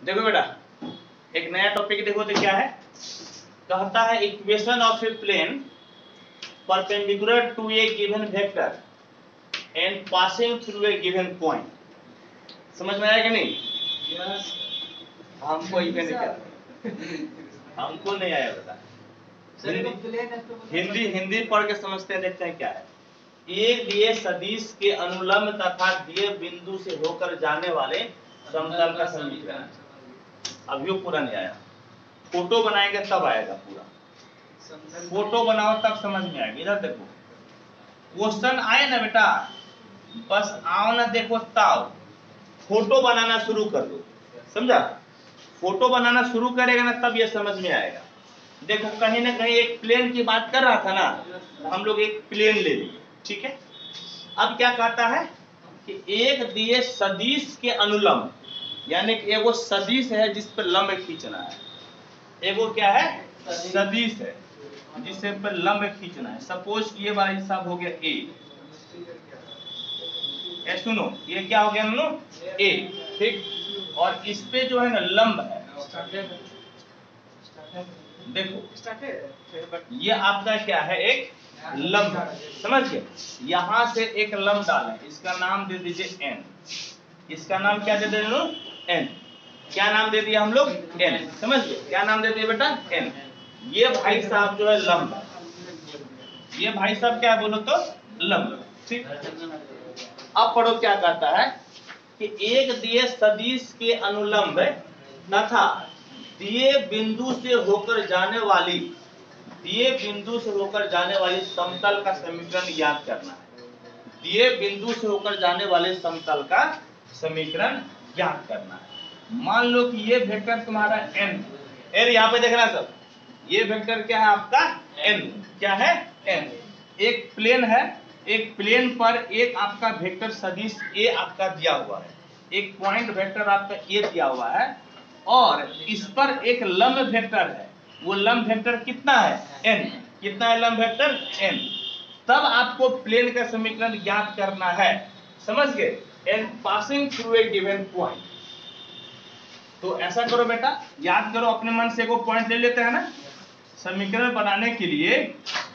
देखो बेटा, एक नया टॉपिक देखो तो क्या है, कहता है equation of a plane perpendicular to a given vector and passing through a given point. समझ में आया कि नहीं? yes. हमको हमको नहीं आया बेटा। हिंदी पढ़ के समझते हैं, देखते हैं क्या है। एक दिए सदिश के अनुलंब तथा दिए बिंदु से होकर जाने वाले समतल का समीकरण। अभी वो पूरा नहीं आया, फोटो बनाएंगे तब आएगा पूरा। फोटो बनाओ तब समझ में आएगा। इधर देखो, क्वेश्चन आए ना बेटा, बस आओ ना देखो तब फोटो बनाना शुरू कर दो। समझा? फोटो बनाना शुरू करेगा ना तब ये समझ में आएगा। देखो कहीं ना कहीं एक प्लेन की बात कर रहा था ना, तो हम लोग एक प्लेन ले लिए, ठीक है। अब क्या कहता है कि एक दिए सदिश के अनुलंब, यानी कि एगो सदिश है जिस पर लंब खींचना है। एगो क्या है? सदिश है जिसे पर लंब खींचना है। सपोज ये वाला हिस्सा हो गया ए, सुनो ये क्या हो गया नो ए, ठीक। और इस पे जो है ना लंब है, देखो ये आपका क्या है, एक लंब। समझ गए? यहां से एक लंब डालें, इसका नाम दे दीजिए एन। इसका नाम क्या दे दें? एन। क्या नाम दे दिया हम लोग? एन। समझ गए? क्या नाम दे दिए बेटा? एन। ये भाई साहब जो है लंब है, ये भाई साहब क्या है बोलो तो? लंब, ठीक। अब पढ़ो क्या कहता है कि एक दिए सदिश के अनुलंब तथा दिए बिंदु से होकर जाने वाली समतल का समीकरण याद करना है। दिए बिंदु से होकर जाने वाले समतल का समीकरण याद करना है। मान लो कि ये वेक्टर तुम्हारा n है, यहाँ पे देखना सब, ये वेक्टर क्या है आपका? n। क्या है? n। एक प्लेन है, एक प्लेन पर एक आपका वेक्टर सदिश a आपका दिया हुआ है, एक पॉइंट वेक्टर आपका a दिया हुआ है, और इस पर एक लंब वेक्टर है। वो लंब वेक्टर कितना है? n। कितना है लंब वेक्टर? n। तब आपको प्लेन का समीकरण याद करना है। समझ गए? And passing through a given point. तो ऐसा करो बेटा, याद करो, अपने मन से एगो पॉइंट ले लेते हैं ना समीकरण बनाने के लिए।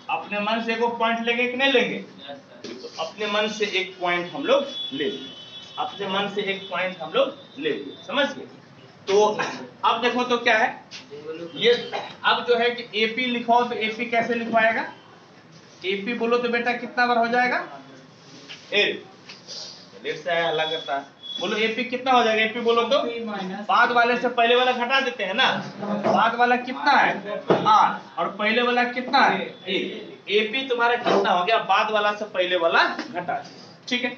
अपने मन से एगो पॉइंट लेंगे कि नहीं लेंगे? तो अपने मन से एक पॉइंट हम लोग ले लिए, अपने मन से एक पॉइंट हम लोग ले लिए। समझ गए? तो अब देखो तो क्या है ये, अब जो है कि एपी लिखो तो एपी कैसे लिखवाएगा? एपी बोलो तो बेटा कितना बार हो जाएगा? लेट से हल्ला करता है, बोलो एपी कितना हो जाएगा? एपी बोलो तो बाद वाले से पहले वाला घटा देते हैं ना। बाद वाला कितना है? 8, और पहले वाला कितना है? 1। एपी तुम्हारा कितना हो गया? बाद वाला से पहले वाला घटा दिया, ठीक है।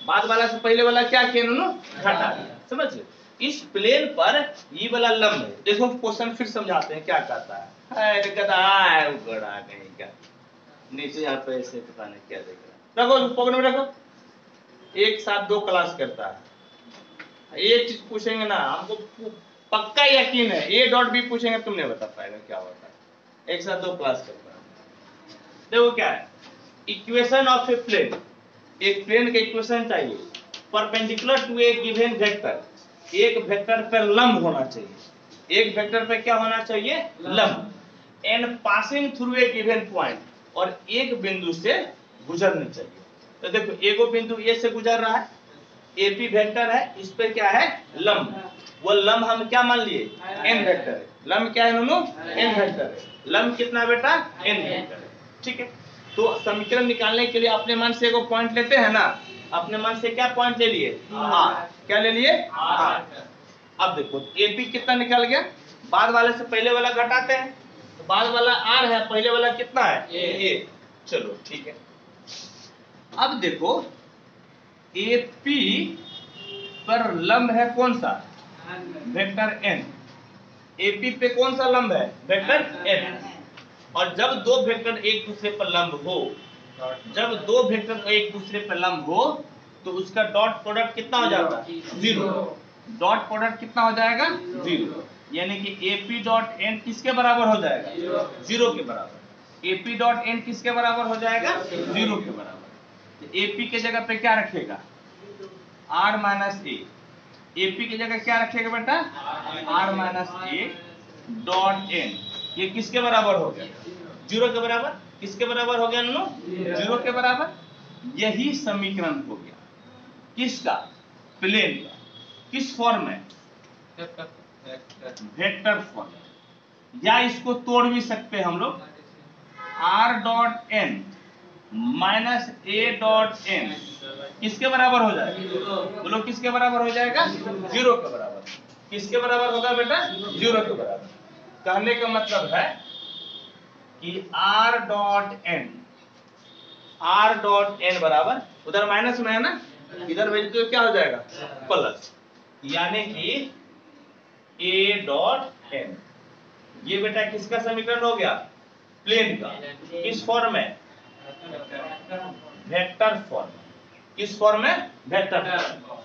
बाद वाला से पहले वाला क्या किया उन्होंने? घटा दिया। समझ गए? इस प्लेन पर ये वाला लंब है। देखो क्वेश्चन फिर समझाते हैं क्या कहता है। गधा है वो, गड़ा कहीं का, नीचे यहाँ पे ऐसे पता नहीं क्या देख रहा है। रखो पकड़ में रखो, एक साथ 2 क्लास करता है। एक चीज पूछेंगे ना, हमको पक्का यकीन है ए डॉट बी पूछेंगे तुम नहीं बता पाएगा क्या होता है। एक साथ 2 क्लास करता है। देखो क्या है, इक्वेशन ऑफ ए प्लेन। एक प्लेन का इक्वेशन चाहिए perpendicular to a given vector. एक वेक्टर पर लंब होना चाहिए, एक वेक्टर पर क्या होना चाहिए? लंब। And passing through a given point, और एक बिंदु से गुजरनी चाहिए। तो देखो एगो बिंदु ए से गुजर रहा है, एपी वेक्टर है, इस पे क्या है? लंब। वो लंब हम क्या मान लिए? एन वेक्टर है। लंब क्या है नोनू? एन वेक्टर है। लंब कितना बेटा? एन वेक्टर है, ठीक है। तो समीकरण निकालने के लिए अपने मन से एगो पॉइंट लेते हैं ना। अपने मन से क्या पॉइंट ले लिए? आर। क्या ले लिए? आर। अब देखो एपी कितना निकल गया, बाद वाले से पहले वाला घटाते हैं, तो बाद वाला आर है, पहले वाला कितना है? ए। चलो ठीक है। अब देखो एपी पर लंब है कौन सा? Vector N. एपी पे कौन सा लंब है? Vector N. और जब दो वेक्टर एक दूसरे पर लंब हो, जब दो वेक्टर एक दूसरे पर लंब हो, तो उसका डॉट प्रोडक्ट कितना हो जाता है? 0। डॉट प्रोडक्ट कितना हो जाएगा? 0। यानी कि एपी डॉट एन किसके बराबर हो जाएगा? 0 के बराबर। एपी डॉट एन किसके बराबर हो जाएगा? 0 के बराबर। तो एपी के जगह पे क्या रखेगा? Are minus A. एपी की जगह क्या रखेगा बेटा, R minus A dot N. ये किसके बराबर हो गया, 0 के बराबर। किसके बराबर हो गया नो, 0 के बराबर। यही समीकरण हो गया किसका, प्लेन का। किस फॉर्म में, वेक्टर फॉर्म। या इसको तोड़ भी सकते हैं हम लोग, R dot N minus A dot N किसके बराबर हो जाएगा, बोलो किसके बराबर हो जाएगा, 0 के बराबर। किसके बराबर होगा बेटा, 0 के बराबर। कहने का मतलब है कि आर डॉट एन बराबर, उधर माइनस में है ना, इधर भेज तो क्या हो जाएगा, प्लस। यानी कि ए डॉट एन, ये बेटा किसका समीकरण हो गया, प्लेन का। किस फॉर्म में, वेक्टर फॉर्म। किस फॉर्म में, वेक्टर फॉर्म।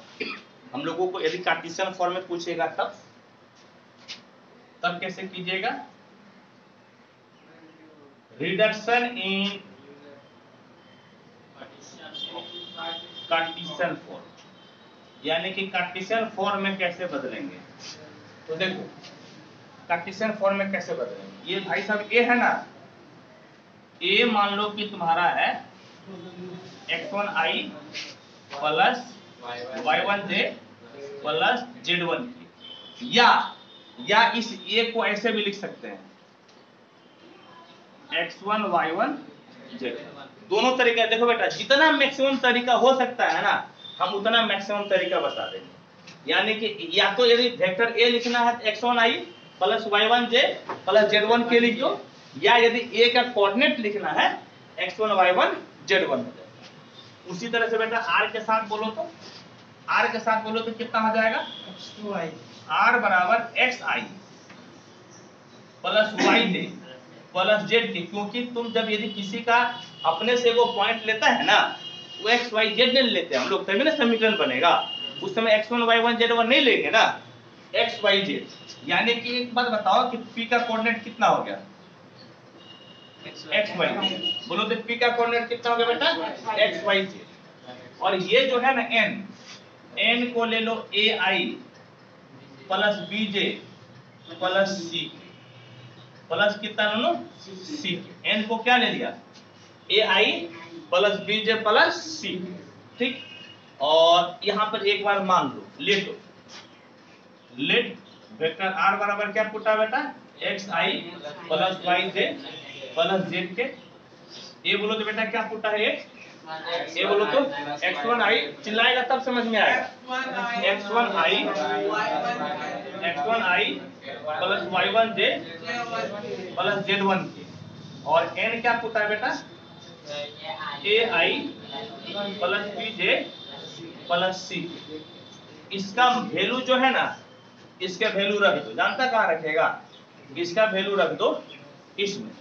हम लोगों को यदि कार्टेशियन फॉर्म में पूछेगा तब कैसे कीजिएगा, रिडक्शन इन कार्टेशियन फॉर्म, यानी कि कार्टेशियन फॉर्म में कैसे बदलेंगे। तो देखो कार्टेशियन फॉर्म में कैसे बदलेंगे। ये भाई साहब ए है ना, ए मान लो कि तुम्हारा है x1i plus y1j plus z1k। या इस ए को ऐसे भी लिख सकते हैं x1 y1 z। दोनों तरीका देखो बेटा, जितना मैक्सिमम तरीका हो सकता है ना, हम उतना मैक्सिमम तरीका बता देंगे। यानी कि या तो यदि वेक्टर ए लिखना है तो x1i plus y1j plus z1k लिख दो, या यदि ए का कोऑर्डिनेट लिखना है x1 y1 z1। उसी तरह से बेटा r के साथ बोलो तो, r के साथ बोलो तो कितना हो जाएगा, x2i, r बराबर xi plus yj plus z। क्योंकि तुम जब यदि किसी का अपने से वो पॉइंट लेता है ना, वो x y z नहीं लेते हम लोग, तभी ना समीकरण बनेगा। उस समय x1 y1 z1 नहीं लेंगे ना, x y z। यानी कि एक बात बताओ कि p का कोऑर्डिनेट कितना हो गया, x y z। बोलो तो p का कोऑर्डिनेट कितना हो गया बेटा, x y z। और ये जो है ना n को ले लो ai plus bj plus c plus कितना लो c। n को क्या ले लिया, ai plus bj plus c, ठीक। और यहां पर एक बार मान लो, लेट वेक्टर r बराबर क्या पुटा बेटा, xi plus yj plus zk। ये बोलो तो बेटा क्या पुटा है, ये बोलो तो x1i, चिल्लाएगा तब समझ में आएगा, x1i plus y1j plus z1k। और n क्या पुटा है बेटा, ai plus bj plus c। इसका वैल्यू जो है ना, इसका वैल्यू रख दो, जानता कहाँ रखेगा, इसका वैल्यू रख दो इसमें।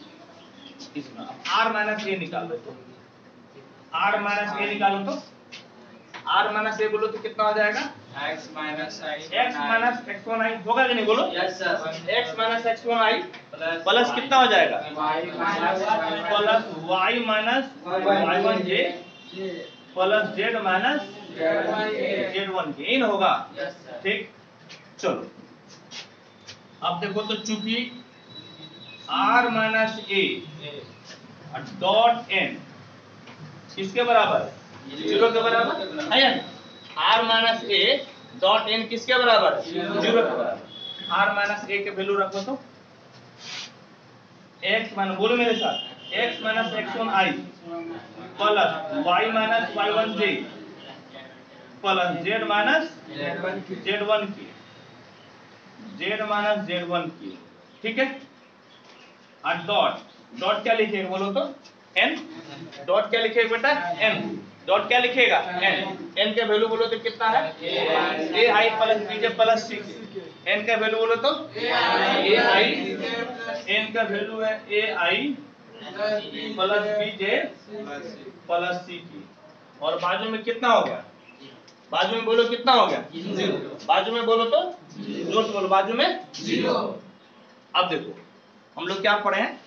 r माइनस ए निकालो तो, r माइनस ए निकालो तो, r माइनस ए बोलो तो कितना हो जाएगा, x माइनस x1i होगा कि नहीं, बोलो yes sir. x minus x1i plus कितना हो जाएगा, plus y minus y1j plus z minus z1k, इन होगा, ठीक। चलो अब देखो तो, चूंकि r minus A dot n किसके बराबर है, 0 के बराबर है। r minus A dot n किसके बराबर है, 0 के बराबर। r माइनस ए के वैल्यू रखो तो, x माइनस, बोलो मेरे साथ, x minus x1i plus y minus y1j plus z minus z1k, z minus z1k, ठीक है। और डॉट क्या लिखेगा बोलो तो, n डॉट क्या लिखेगा बेटा, n डॉट क्या लिखेगा, n का वैल्यू बोलो तो कितना है, ai plus bj plus c। n का वैल्यू बोलो तो ai, n का वैल्यू है ai plus bj plus c की। और बाजू में कितना हो गया, बाजू में बोलो कितना हो गया, 0। बाजू में बोलो तो जोर से बोलो, बाजू में 0। अब देखो हम लोग क्या पढ़े हैं,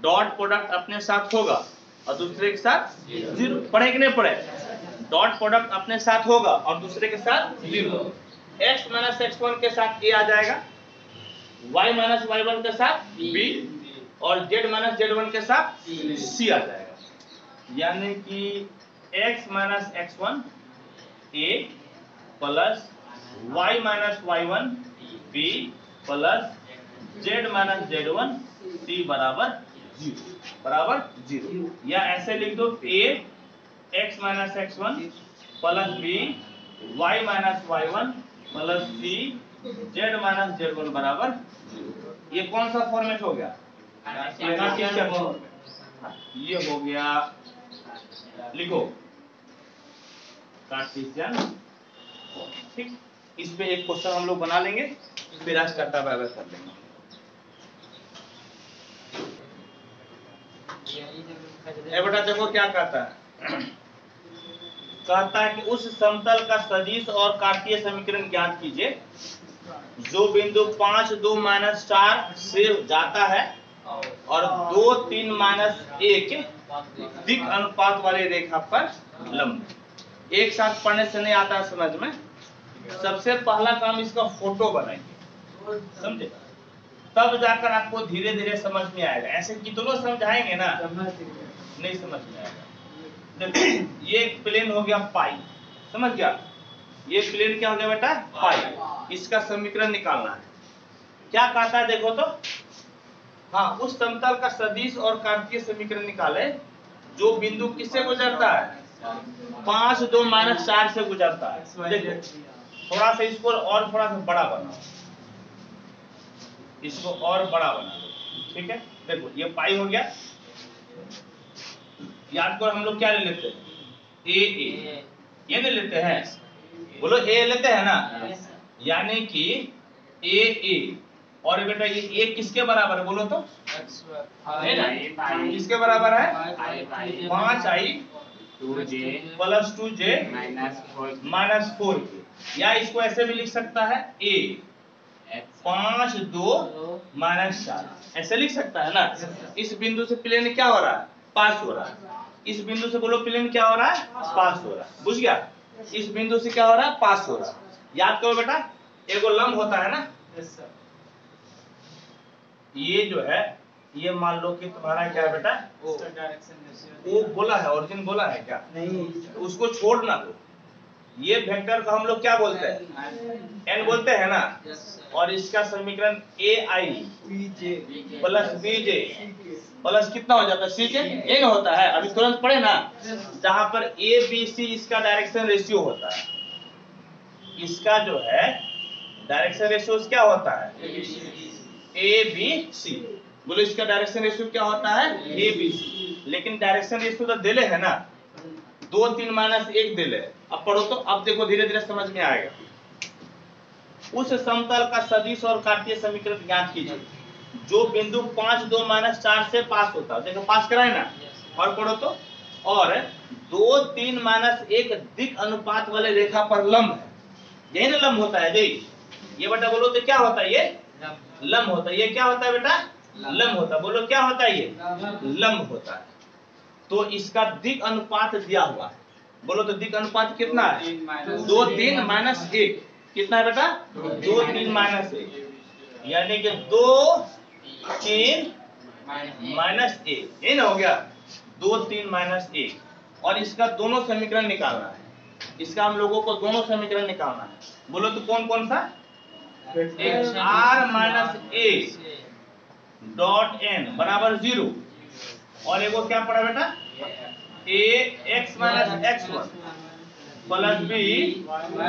डॉट प्रोडक्ट अपने साथ होगा और दूसरे के साथ 0। पढ़े कि नहीं पढ़े, डॉट प्रोडक्ट अपने साथ होगा और दूसरे के साथ 0। x माइनस x1 के साथ a आ जाएगा, y माइनस y1 के साथ b और z माइनस z1 के साथ c आ जाएगा। यानी कि x minus x1 a plus y minus y1 b plus z minus z1 c बराबर 0 या ऐसे लिख दो a x minus x1 plus b y minus y1 plus c z minus z1 बराबर 0। ये कौन सा फॉर्मेट हो गया? Cartesian format. ये हो गया, लिखो कार्टेशियन। ठीक, इस पे एक क्वेश्चन हम लोग बना लेंगे, फिर आज करता बाय कर लेंगे। बेटा देखो क्या कहता है, कहता है कि उस समतल का सदिश और कार्तीय समीकरण ज्ञात कीजिए जो बिंदु 5 2 माइनस 4 से जाता है और 2 3 माइनस 1 दिक् अनुपात वाली रेखा पर लंब। एक साथ पढ़ने से नहीं आता है समझ में। सबसे पहला काम इसका फोटो बनाएंगे, समझे, तब जाकर आपको धीरे धीरे समझ में आएगा। ऐसे कितनों समझाएंगे ना नहीं समझ में आएगा। देखो ये एक प्लेन हो गया पाई, समझ गया, ये प्लेन क्या हो गया बेटा? पाई। इसका समीकरण निकालना है। क्या कहता है देखो तो, हाँ, उस समतल का सदिश और कार्तीय समीकरण निकाले जो बिंदु किससे गुजरता है? 5 2 माइनस 4 से गुजरता है। देखो थोड़ा सा इसको और थोड़ा सा बड़ा बनाओ, इसको और बड़ा बना दो, ठीक है। देखो ये पाई हो गया, याद करो हम लोग क्या ले लेते हैं? ए ये नहीं लेते हैं, बोलो ए लेते हैं ना, यानी कि ए और बेटा ये ए किसके बराबर है बोलो तो? किसके बराबर है? 5i प्लस 2j माइनस 4 के। या इसको ऐसे भी लिख सकता है a 5 2 माइनस 4, ऐसे लिख सकता है ना। इस बिंदु से प्लेन क्या हो रहा है? पास हो रहा है। इस बिंदु से बोलो प्लेन क्या हो रहा है? पास हो रहा है। बुझ गया? इस बिंदु से क्या हो रहा है? पास हो रहा है। याद करो बेटा, एगो लंब होता है ना, ये जो है, ये मान लो कि तुम्हारा क्या है बेटा? वो बोला है, ओरिजिन बोला है क्या? नहीं, उसको छोड़ना दो। ये वेक्टर को हम लोग क्या बोलते हैं? एन बोलते हैं ना। और इसका समीकरण ai प्लस bj प्लस कितना हो जाता है? ck एन होता है। अभी तुरंत पढ़े ना, जहां पर a b c इसका डायरेक्शन रेशियो होता है। इसका जो है डायरेक्शन रेशियो क्या होता है? a b c। बोलो इसका डायरेक्शन रेशियो क्या होता है? a b c। लेकिन डायरेक्शन रेशियो तो दिले है ना, 2 3 माइनस 1 दिले। अब पढ़ो तो, अब देखो धीरे धीरे समझ में आएगा। उस समतल का सदिश और कार्तीय समीकरण ज्ञात कीजिए जो बिंदु 5 2 माइनस 4 से पास होता है। देखो पास कराए ना, और पढ़ो तो, और 2 3 माइनस 1 दिक् अनुपात वाले रेखा पर लंब है। यही ना लंब होता है जी। ये बेटा बोलो तो क्या होता है? ये लंब होता है। ये क्या होता है बेटा? लंब होता है। बोलो क्या होता है? ये लंब होता है। तो इसका दिक् अनुपात दिया हुआ है। बोलो तो दिक् अनुपात कितना है? 2 3 माइनस 1। कितना है बेटा? 2 3 माइनस 1, यानी कि 2 3 माइनस 1, ये ना हो गया 2 3 माइनस 1। और इसका दोनों समीकरण निकालना है। इसका हम लोगों को दोनों समीकरण निकालना है। बोलो तो कौन कौन सा? एक r minus a dot n बराबर 0, और एगो क्या पड़ा बेटा? a x minus x1 plus b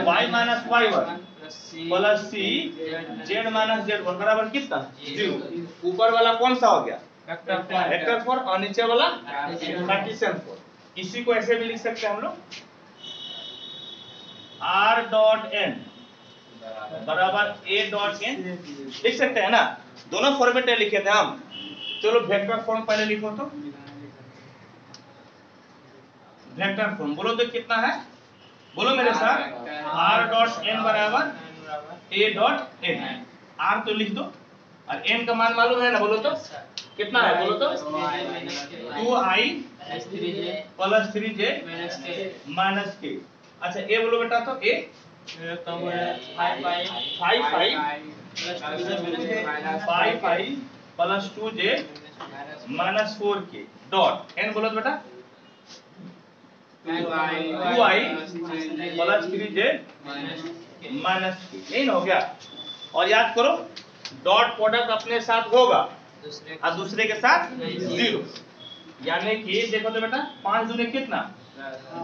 y minus y1 plus c z minus z1 बराबर कितना? 0। ऊपर वाला कौन सा हो गया? वेक्टर 4, और नीचे वाला कार्टेशियन 4। इसी को ऐसे भी लिख सकते हैं हम लोग, r डॉट n बराबर a डॉट n लिख सकते हैं ना। दोनों फॉर्मेट में लिखे थे हम। चलो वेक्टर फॉर्म पहले लिखो तो। वेक्टर फॉर्म बोलो तो कितना है? बोलो मेरे साथ, r डॉट n बराबर a डॉट n। r तो लिख दो, और n का मान मालूम है ना। बोलो तो कितना है? बोलो तो 2i plus 3j minus k। अच्छा a बोलो बेटा तो a five plus 2j minus 4k dot n बोलो तो बेटा 2i plus 3j minus k, यही ना हो गया। और याद करो डॉट प्रोडक्ट अपने साथ होगा और दूसरे के साथ 0, यानी कि देखो तो बेटा 5 दूनी कितना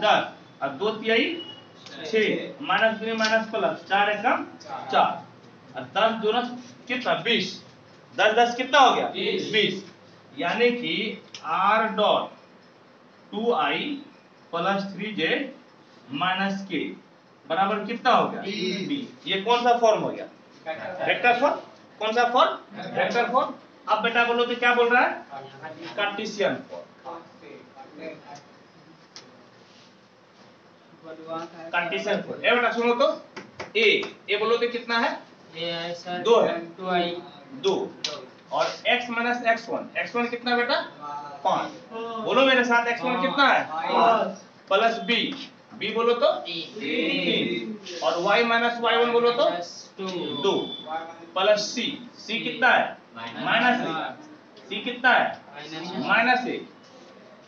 10 और 2 तिहाई 6 माइनस दूनी माइनस प्लस 4 एकम 4 और 10 दूना कितना 20, 10 10 कितना हो गया 20, यानी कि r dot 2i plus 3j minus k बराबर कितना हो गया 20। ये कौन सा फॉर्म हो गया वेक्टर फॉर्म। कौन सा फॉर्म वेक्टर फॉर्म। अब बेटा बोलो तो क्या बोल रहा है कार्टेशियन फॉर्म। कार्टेशियन फॉर्म ए बेटा सुनो तो ए बोलो तो कितना है सर 2 है 2i 2 और x माइनस x1 कितना बेटा 5। बोलो मेरे साथ x1 कितना है 5 प्लस b बोलो तो 3 और y माइनस y1 बोलो तो 2 प्लस c कितना है माइनस c कितना है माइनस 1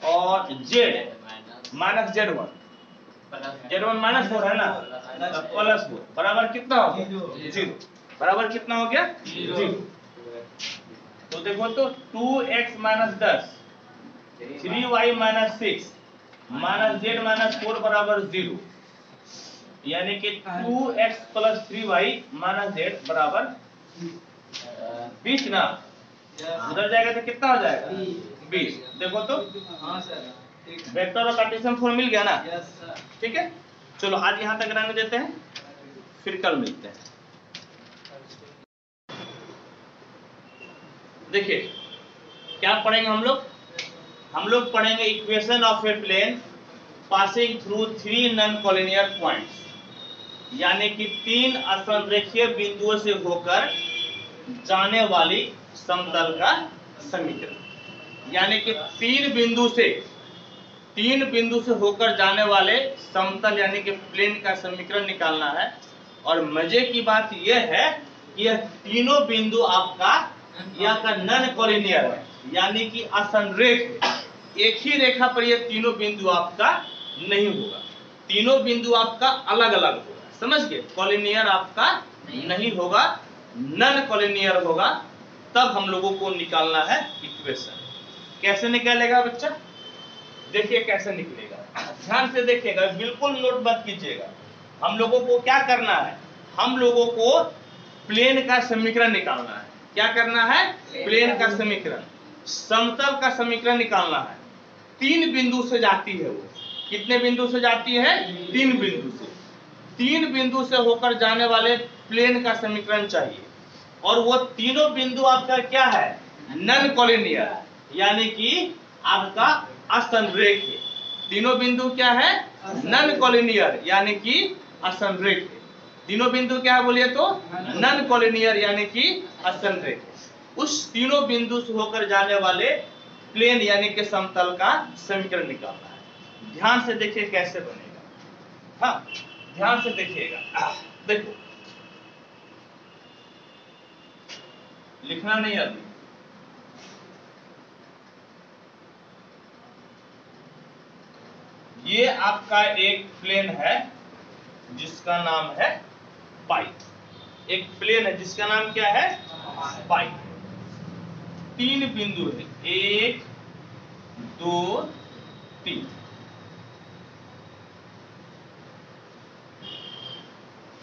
और z माइनस z1 माइनस 4 है ना प्लस 4 बराबर कितना हो गया 0। बराबर कितना हो गया 0। तो देखो तो 2x minus 10 3y minus 6 minus z minus 4 बराबर 0, यानी कि 2x plus 3y minus z बराबर 20 ना। उधर जाएगा तो कितना हो जाएगा 20। देखो तो हाँ सर वेक्टर और कार्टेशियन फॉर्म मिल गया ना। यस सर ठीक है चलो आज यहाँ तक रहने देते हैं, फिर कल मिलते हैं। देखिए क्या पढ़ेंगे हम लोग पढ़ेंगे equation of a plane passing through 3 non collinear points, यानी कि 3 असंरेखीय बिंदुओं से होकर जाने वाली समतल का समीकरण। यानी कि 3 बिंदु से होकर जाने वाले समतल यानी कि प्लेन का समीकरण निकालना है। और मजे की बात यह है कि यह तीनों बिंदु आपका यह का नॉन कॉलिनियर है, यानी कि असंरेख। एक ही रेखा पर ये तीनों बिंदु आपका नहीं होगा, तीनों बिंदु आपका अलग अलग होगा। समझ गए, कॉलिनियर आपका नहीं होगा, नॉन कॉलिनियर होगा। तब हम लोगों को निकालना है इक्वेशन। कैसे निकालेगा बच्चा, देखिए कैसे निकलेगा, ध्यान से देखिएगा, बिल्कुल नोट मत कीजिएगा। हम लोगों को क्या करना है, हम लोगों को प्लेन का समीकरण निकालना है। क्या करना है, प्लेन का समीकरण, समतल का समीकरण निकालना है। 3 बिंदु से जाती है वो, कितने बिंदु से जाती है 3 बिंदु से। 3 बिंदु से होकर जाने वाले प्लेन का समीकरण चाहिए। और वो तीनों बिंदु आपका क्या है नॉन कॉलिनियर, यानी कि आपका असंरेख है। तीनों बिंदु क्या है नॉन कॉलिनियर यानी कि असंरेख। तीनों बिंदु क्या है बोलिए तो नॉन कॉलिनियर यानी कि असंरेख। उस तीनों बिंदु से होकर जाने वाले प्लेन यानी कि समतल का समीकरण निकालना है। ध्यान से देखिए कैसे बनेगा, हाँ ध्यान से देखिएगा। देखो लिखना नहीं अभी, ये आपका एक प्लेन है जिसका नाम है पाई। एक प्लेन है जिसका नाम क्या है पाई। 3 बिंदु है 1 2 3।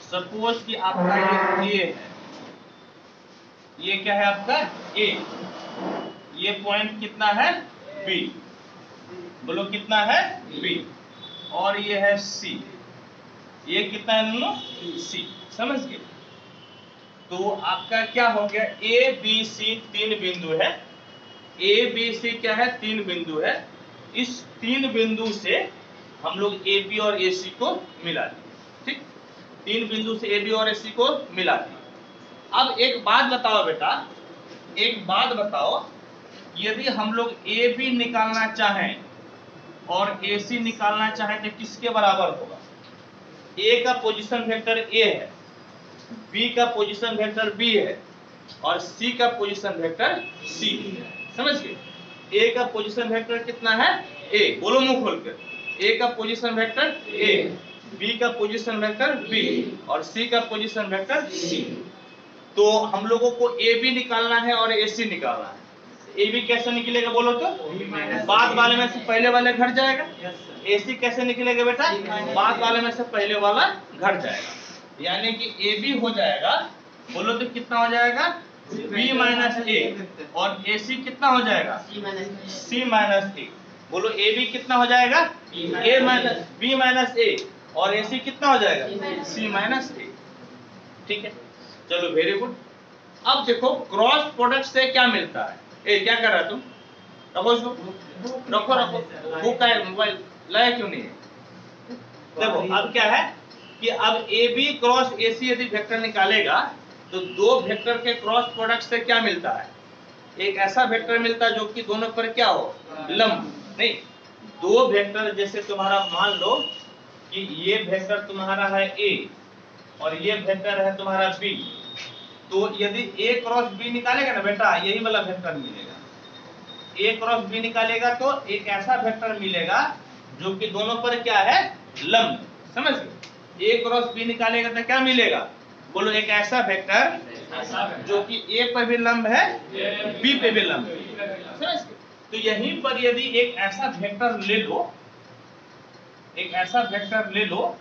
सपोज कि आपका ये है, ये क्या है आपका ए, ये पॉइंट कितना है बी, बोलो कितना है बी, और ये है सी, ये कितना है दोनों सी। समझ गए, तो आपका क्या हो गया ए बी सी 3 बिंदु है। ए बी सी क्या है 3 बिंदु है। इस 3 बिंदु से हम लोग ए बी और ए सी को मिला दिए। ठीक, 3 बिंदु से ए बी और ए सी को मिला दिए। अब एक बात बताओ बेटा, एक बात बताओ, यदि हम लोग ए बी निकालना चाहें और ए सी निकालना चाहें तो किसके बराबर होगा। ए का पोजीशन वेक्टर ए है, बी का पोजीशन वेक्टर बी है और सी का पोजीशन वेक्टर सी है। समझ गए? ए का पोजीशन वेक्टर कितना है? ए, बोलो मुंह खोलकर। ए का पोजीशन वेक्टर ए, बी का पोजीशन वेक्टर बी और सी का पोजीशन वेक्टर सी। तो हम लोगों को ए बी निकालना है और ए सी निकालना है। ए बी कैसे निकलेगा बोलो तो? बाद वाले में से पहले वाले घट जाएगा। ए सी कैसे निकलेगा बेटा? बाद वाले में से पहले वाला घट जाएगा, यानी कि ए बी हो जाएगा, बोलो तो कितना हो जाएगा? बी माइनस ए और ए सी कितना हो जाएगा? सी माइनस ए। बोलो ए बी कितना हो जाएगा? ए माइनस बी माइनस ए और ए सी कितना हो जाएगा? सी माइनस ए। ठीक है, चलो वेरी गुड। अब देखो क्रॉस प्रोडक्ट से क्या मिलता है? ए क्या कर रहा है तुम? रखो इसको, रखो रखो, बुक का मोबाइल लाया क्यों नहीं है? देखो अब क्या है कि अब ए बी क्रॉस ए सी यदि वेक्टर निकालेगा तो दो वेक्टर के क्रॉस प्रोडक्ट से क्या मिलता है? एक ऐसा वेक्टर मिलता है जो कि दोनों पर क्या हो? लंब। नहीं, दो वेक्टर जैसे तुम्हारा मान लो कि ये वेक्टर तुम्हारा है ए और ये वेक्टर है तुम्हारा बी, तो यदि ए क्रॉस बी निकालेगा ना बेटा, यही वाला वेक्टर मिलेगा। ए क्रॉस बी निकालेगा तो एक ऐसा वेक्टर मिलेगा जो कि दोनों पर क्या है? लंब। समझ गए? ए क्रॉस बी निकालेगा तो क्या मिलेगा? बोलो एक ऐसा वेक्टर जो कि ए पर भी लंब है, बी पे भी लंब है। समझ गए? तो यहीं पर यदि एक ऐसा वेक्टर ले लो, एक ऐसा वेक्टर ले लो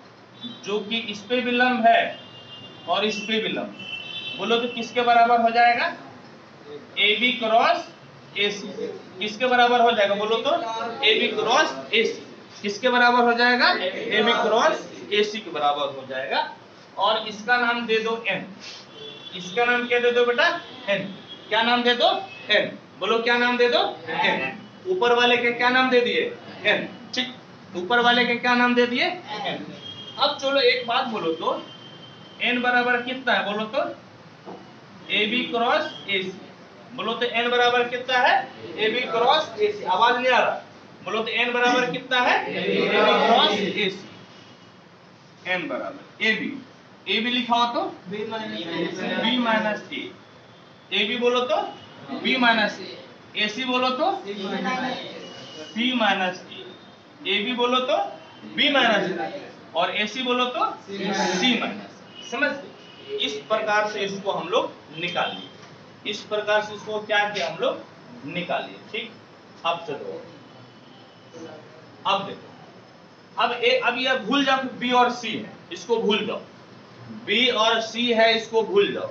जो कि इस पे भी लंब है और इस पे भी लंब, बोलो तो किसके बराबर हो जाएगा? ए बी क्रॉस ए सी। किसके बराबर हो जाएगा बोलो तो? ए बी क्रॉस ए सी। किसके बराबर हो जाएगा? ए बी क्रॉस ए सी के बराबर हो जाएगा। और इसका नाम दे दो n। इसका नाम क्या दे दो बेटा? n। क्या नाम दे दो? n। बोलो क्या नाम दे दो? n। ऊपर वाले के क्या नाम दे दिए? n। ठीक, ऊपर वाले के क्या नाम दे दिए? n। अब चलो एक बात बोलो तो, n बराबर कितना है बोलो तो? ए बी क्रॉस ए सी। बोलो तो n बराबर कितना है? ए बी क्रॉस ए सी। आवाज नहीं आ रहा? बोलो तो n बराबर कितना है? A B cross A C. n बराबर ए बी, ए बी लिखा हो तो B minus A. A B बोलो तो बी माइनस ए, ए सी बोलो तो सी माइनस ए, ए बी बोलो तो बी माइनस ए और ए सी बोलो तो सी माइनस। समझ? इस प्रकार से इसको हम लोग निकाल लिए, इस प्रकार से इसको क्या किया हम लोग? निकाल लिए। ठीक, अब चलो अब देखो, अब यह भूल जाओ कि बी और सी है, इसको भूल जाओ। बी और सी है, इसको भूल जाओ।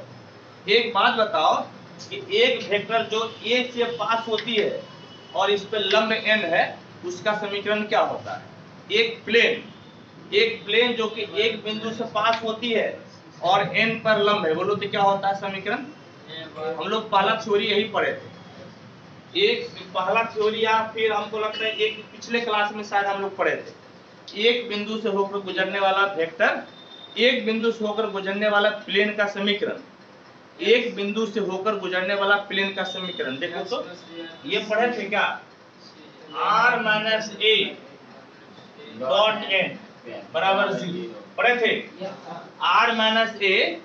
एक बात बताओ कि एक वेक्टर जो ए से पास होती है और इस पे लंब n है, उसका समीकरण क्या होता है? एक प्लेन जो कि एक बिंदु से पास होती है और n पर लंब है, बोलो तो क्या होता है समीकरण? हम लोग पहला थ्योरी यही पढ़े थे, एक पहला थ्योरी, या फिर हमको लगता है एक पिछले क्लास में शायद हम लोग पढ़े थे। एक बिंदु से होकर गुजरने वाला वेक्टर, एक बिंदु से होकर गुजरने वाला प्लेन का समीकरण, एक बिंदु से होकर गुजरने वाला प्लेन का समीकरण। देखो तो ये पढ़े थे क्या? r minus A dot N बराबर 0 पढ़े थे। r minus A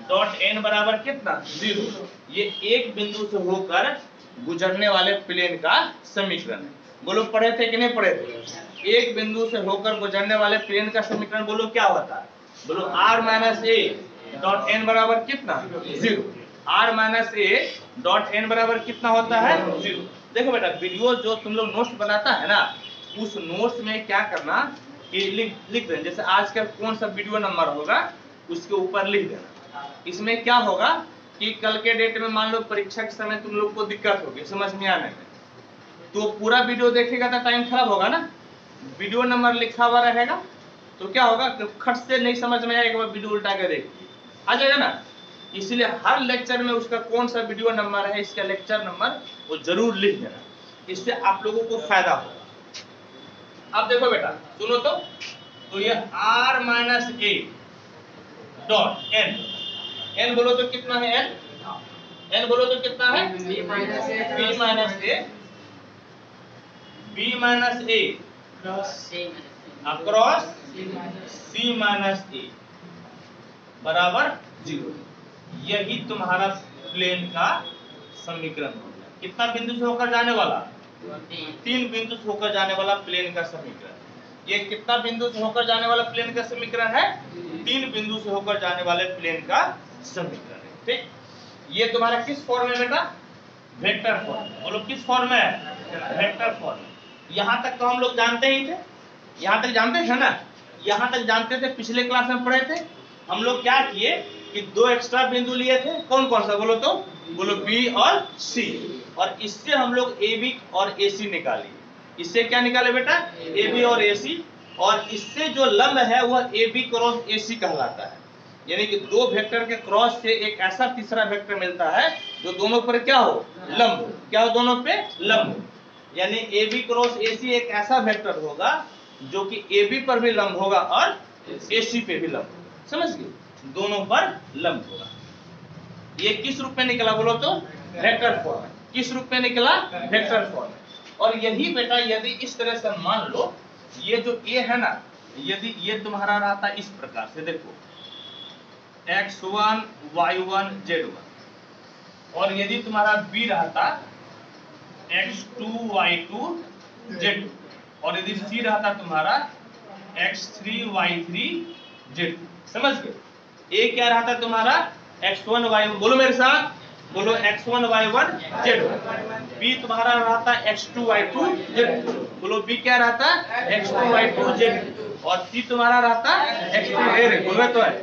dot N बराबर कितना? 0। ये एक बिंदु से होकर गुजरने वाले प्लेन का समीकरण है। बोलो पढ़े थे कि नहीं पढ़े थे? एक बिंदु से होकर गुजरने वाले प्लेन का समीकरण बोलो क्या होता है? बोलो r minus A dot N बराबर कितना? 0। r minus A dot N बराबर कितना होता है? 0। देखो बेटा, वीडियो जो तुम लोग नोट्स बनाता है ना, उस नोट्स में क्या करना कि लिख देना, जैसे आज का कौन सा वीडियो नंबर होगा उसके ऊपर लिख देना। इसमें क्या होगा कि कल के डेट में मान लो परीक्षा के समय तुम लोग को दिक्कत होगी समझ में आने में, तो पूरा वीडियो देखेगा तो टाइम खराब होगा ना। वीडियो नंबर लिखा हुआ रहेगा तो क्या होगा, खट से नहीं समझ में आएगा, वीडियो उल्टा के देखिए आ जाएगा ना। इसलिए हर लेक्चर में उसका कौन सा वीडियो नंबर है, इसका लेक्चर नंबर वो जरूर लिख देना, इससे आप लोगों को फायदा होगा। अब देखो बेटा सुनो तो ये r minus A dot N, N बोलो तो कितना है? एन बोलो तो कितना है? B minus A, B minus A cross C minus A बराबर 0। यही तुम्हारा प्लेन का समीकरण हो गया। कितना बिंदु से होकर जाने वाला? 3 बिंदु से होकर जाने वाला प्लेन का समीकरण। ये कितना बिंदु से होकर जाने वाला प्लेन का समीकरण है? 3 बिंदु से होकर जाने वाले प्लेन का समीकरण है। ठीक, ये तुम्हारा किस फॉर्म में बेटा? Vector form. बोलो किस फॉर्म में है? Vector form. यहाँ तक तो हम लोग जानते ही थे, यहाँ तक जानते थे ना, यहाँ तक जानते थे, पिछले क्लास में पढ़े थे। हम लोग क्या किए कि 2 एक्स्ट्रा बिंदु लिए थे। कौन कौन सा बोलो तो? बोलो बी और सी। और इससे हम लोग ए बी और ए सी निकाली। इससे क्या निकाले बेटा? ए बी और ए सी। और इससे जो लंब है वह ए बी क्रॉस ए सी कहलाता है। यानी कि 2 वेक्टर के क्रॉस से एक ऐसा तीसरा वेक्टर मिलता है जो दोनों पर क्या हो? लंब हो। क्या हो? दोनों पे लंब हो। यानी ए बी क्रॉस ए सी एक ऐसा वेक्टर होगा जो कि ए बी पर भी लंब होगा और ए सी पे भी लंब होगा। समझ गए? दोनों पर लंब होगा। ये किस रूप में निकला बोलो तो? Vector form. किस रूप में निकला? Vector form. और यही बेटा यदि इस तरह से मान लो, ये जो ए है ना, यदि ये तुम्हारा रहता इस प्रकार से, देखो x1 y1 z1, और यदि तुम्हारा बी रहता x2 y2 z2, और यदि सी रहता तुम्हारा x3 y3 z2। समझ गए? ए क्या रहता तुम्हारा? x1 y1, बोलो मेरे साथ, बोलो x1 y1 z1। बी तुम्हारा रहता x2 y2 z2, बोलो बी क्या रहता? x2 y2 z2। और सी तुम्हारा रहता x3, बोलो तो है,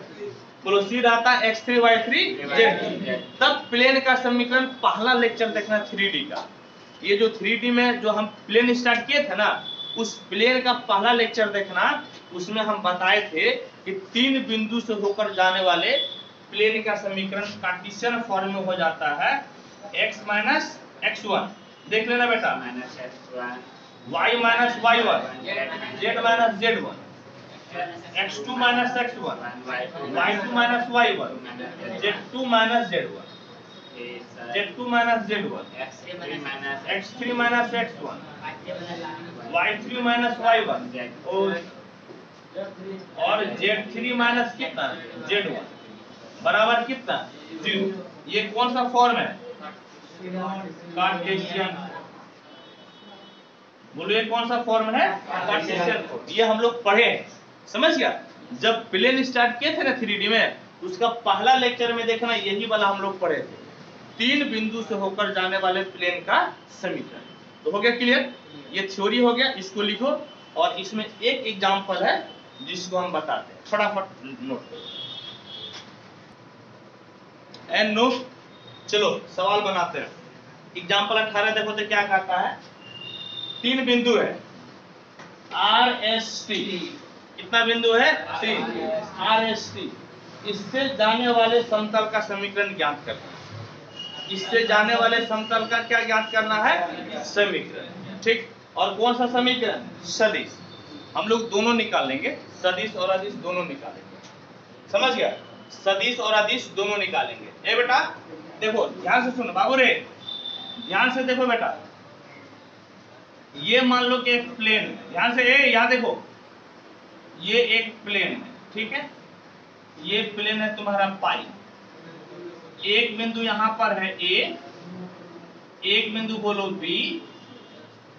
बोलो सी रहता x3 y3 z। तब प्लेन का समीकरण पहला लेक्चर देखना 3D का। ये जो 3D में जो हम प्लेन स्टार्ट किए थे ना, उस प्लेन का पहला लेक्चर देखना। उसमें हम बताए थे कि 3 बिंदु से होकर जाने वाले प्लेन का समीकरण कार्टेशियन फॉर्म में हो जाता है x माइनस x1। देख लेना बेटा, y minus y1, z minus z1, x2 minus x1, y2 minus y1, z2 minus z1, z2 minus z1, x3 minus x1, y3 minus y1 और z3 माइनस कितना? z1 बराबर कितना? 0। ये कौन सा फॉर्म है? कार्टेशियन। बोलो ये कौन सा फॉर्म है? Cartesian form. ये हम लोग पढ़े, समझ गया? जब प्लेन स्टार्ट किए थे ना 3D में, उसका पहला लेक्चर में देखना यही वाला हम लोग पढ़े थे, 3 बिंदु से होकर जाने वाले प्लेन का समीकरण। तो हो गया क्लियर? ये थ्योरी हो गया, इसको लिखो। और इसमें एक एग्जांपल है जिसको हम बताते हैं, फटाफट नोट करो। एंड नो, चलो सवाल बनाते हैं। एग्जांपल 18 देखो तो क्या कहता है? 3 बिंदु है आर एस टी। कितना बिंदु है? 3 आर एस टी। इससे जाने वाले समतल का समीकरण ज्ञात करना है। इससे जाने वाले समतल का क्या ज्ञात करना है? समीकरण। ठीक, और कौन सा समीकरण? सदिश। हम लोग दोनों निकालेंगे, सदिश और अदिश दोनों निकालेंगे। समझ गया? सदिश और अदिश दोनों निकालेंगे। ए बेटा देखो, ध्यान से सुनो बाबू रे, ध्यान से देखो बेटा। ये मान लो कि एक प्लेन है, ध्यान से, यहाँ देखो, ये एक प्लेन है, ठीक है? ये प्लेन है तुम्हारा पाई। एक बिंदु यहां पर है ए, एक बिंदु बोलो बी,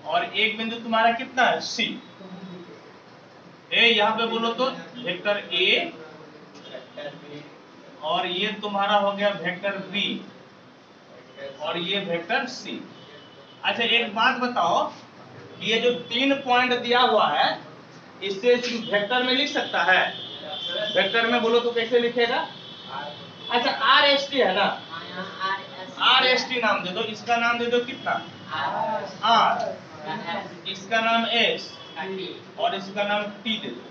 और एक बिंदु तुम्हारा कितना है? सी। ए यहां पे बोलो तो वेक्टर ए, और ये तुम्हारा हो गया वेक्टर बी, और ये वेक्टर सी। अच्छा एक बात बताओ, ये जो 3 पॉइंट दिया हुआ है, इससे वेक्टर में लिख सकता है? वेक्टर में बोलो तो कैसे लिखेगा? अच्छा आर एस टी है ना, आर एस टी नाम दे दो। इसका नाम दे दो कितना? आर, इसका नाम एस, और इसका नाम टी दे दो।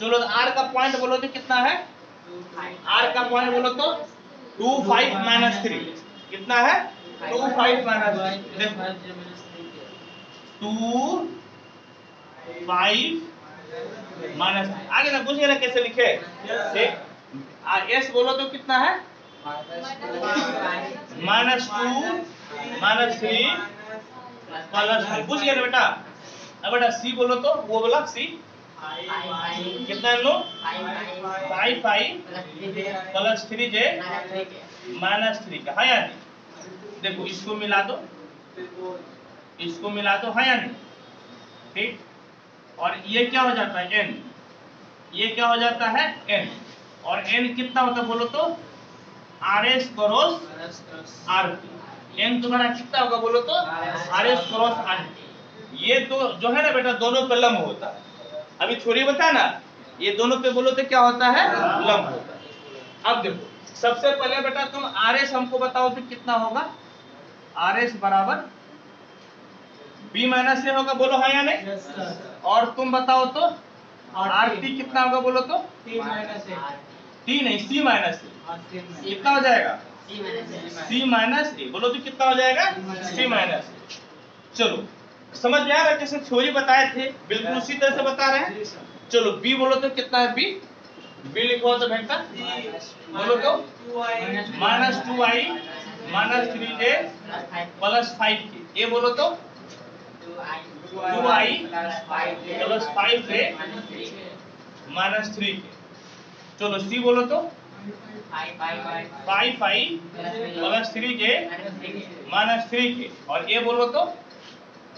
चलो आर का पॉइंट बोलो तो कितना है? आर का पॉइंट बोलो तो 2 5 माइनस 3। कितना है? 2 5 माइनस 2 5 माइनस। आगे ना पूछिए ना कैसे लिखे? एस बोलो तो कितना है? -2 -3 प्लस 5। पूछिए ना बेटा। अब बेटा सी बोलो तो, वो बोला सी कितना लो 5i प्लस 3j माइनस 3 का है या नहीं? देखो इसको मिला दो, इसको मिला दो, है या नहीं? ठीक, और ये क्या हो जाता है n, ये क्या हो जाता है n, और n कितना होता है बोलो तो RS क्रॉस RT। n तुम्हारा कितना होगा बोलो तो RS क्रॉस RT। ये तो जो है ना बेटा दोनों पे लंब होता है। अभी थोड़ी बता ना, ये दोनों पे बोलो तो क्या होता है लंब होता है। अब देखो सबसे पहले बेटा तुम RS हमको बताओ तो कितना होगा? RS बराबर B माइनस ए होगा, बोलो हाँ या नहीं? और तुम बताओ तो RT कितना होगा बोलो तो? T नहीं C माइनस ए। कितना हो जाएगा? C माइनस ए। बोलो तो कितना हो जाएगा? C माइनस ए। चलो समझ में आ रहा है? जैसे थ्योरी बताए थे बिल्कुल उसी तरह से बता रहे हैं। चलो B बोलो तो कितना है? B लिखो तो बेटा बोलो तो minus 2i minus 3j plus 5k। ये बोलो तो 2i plus 5j minus 3k। चलो C बोलो तो 5i plus 3j minus 3k। और ये बोलो तो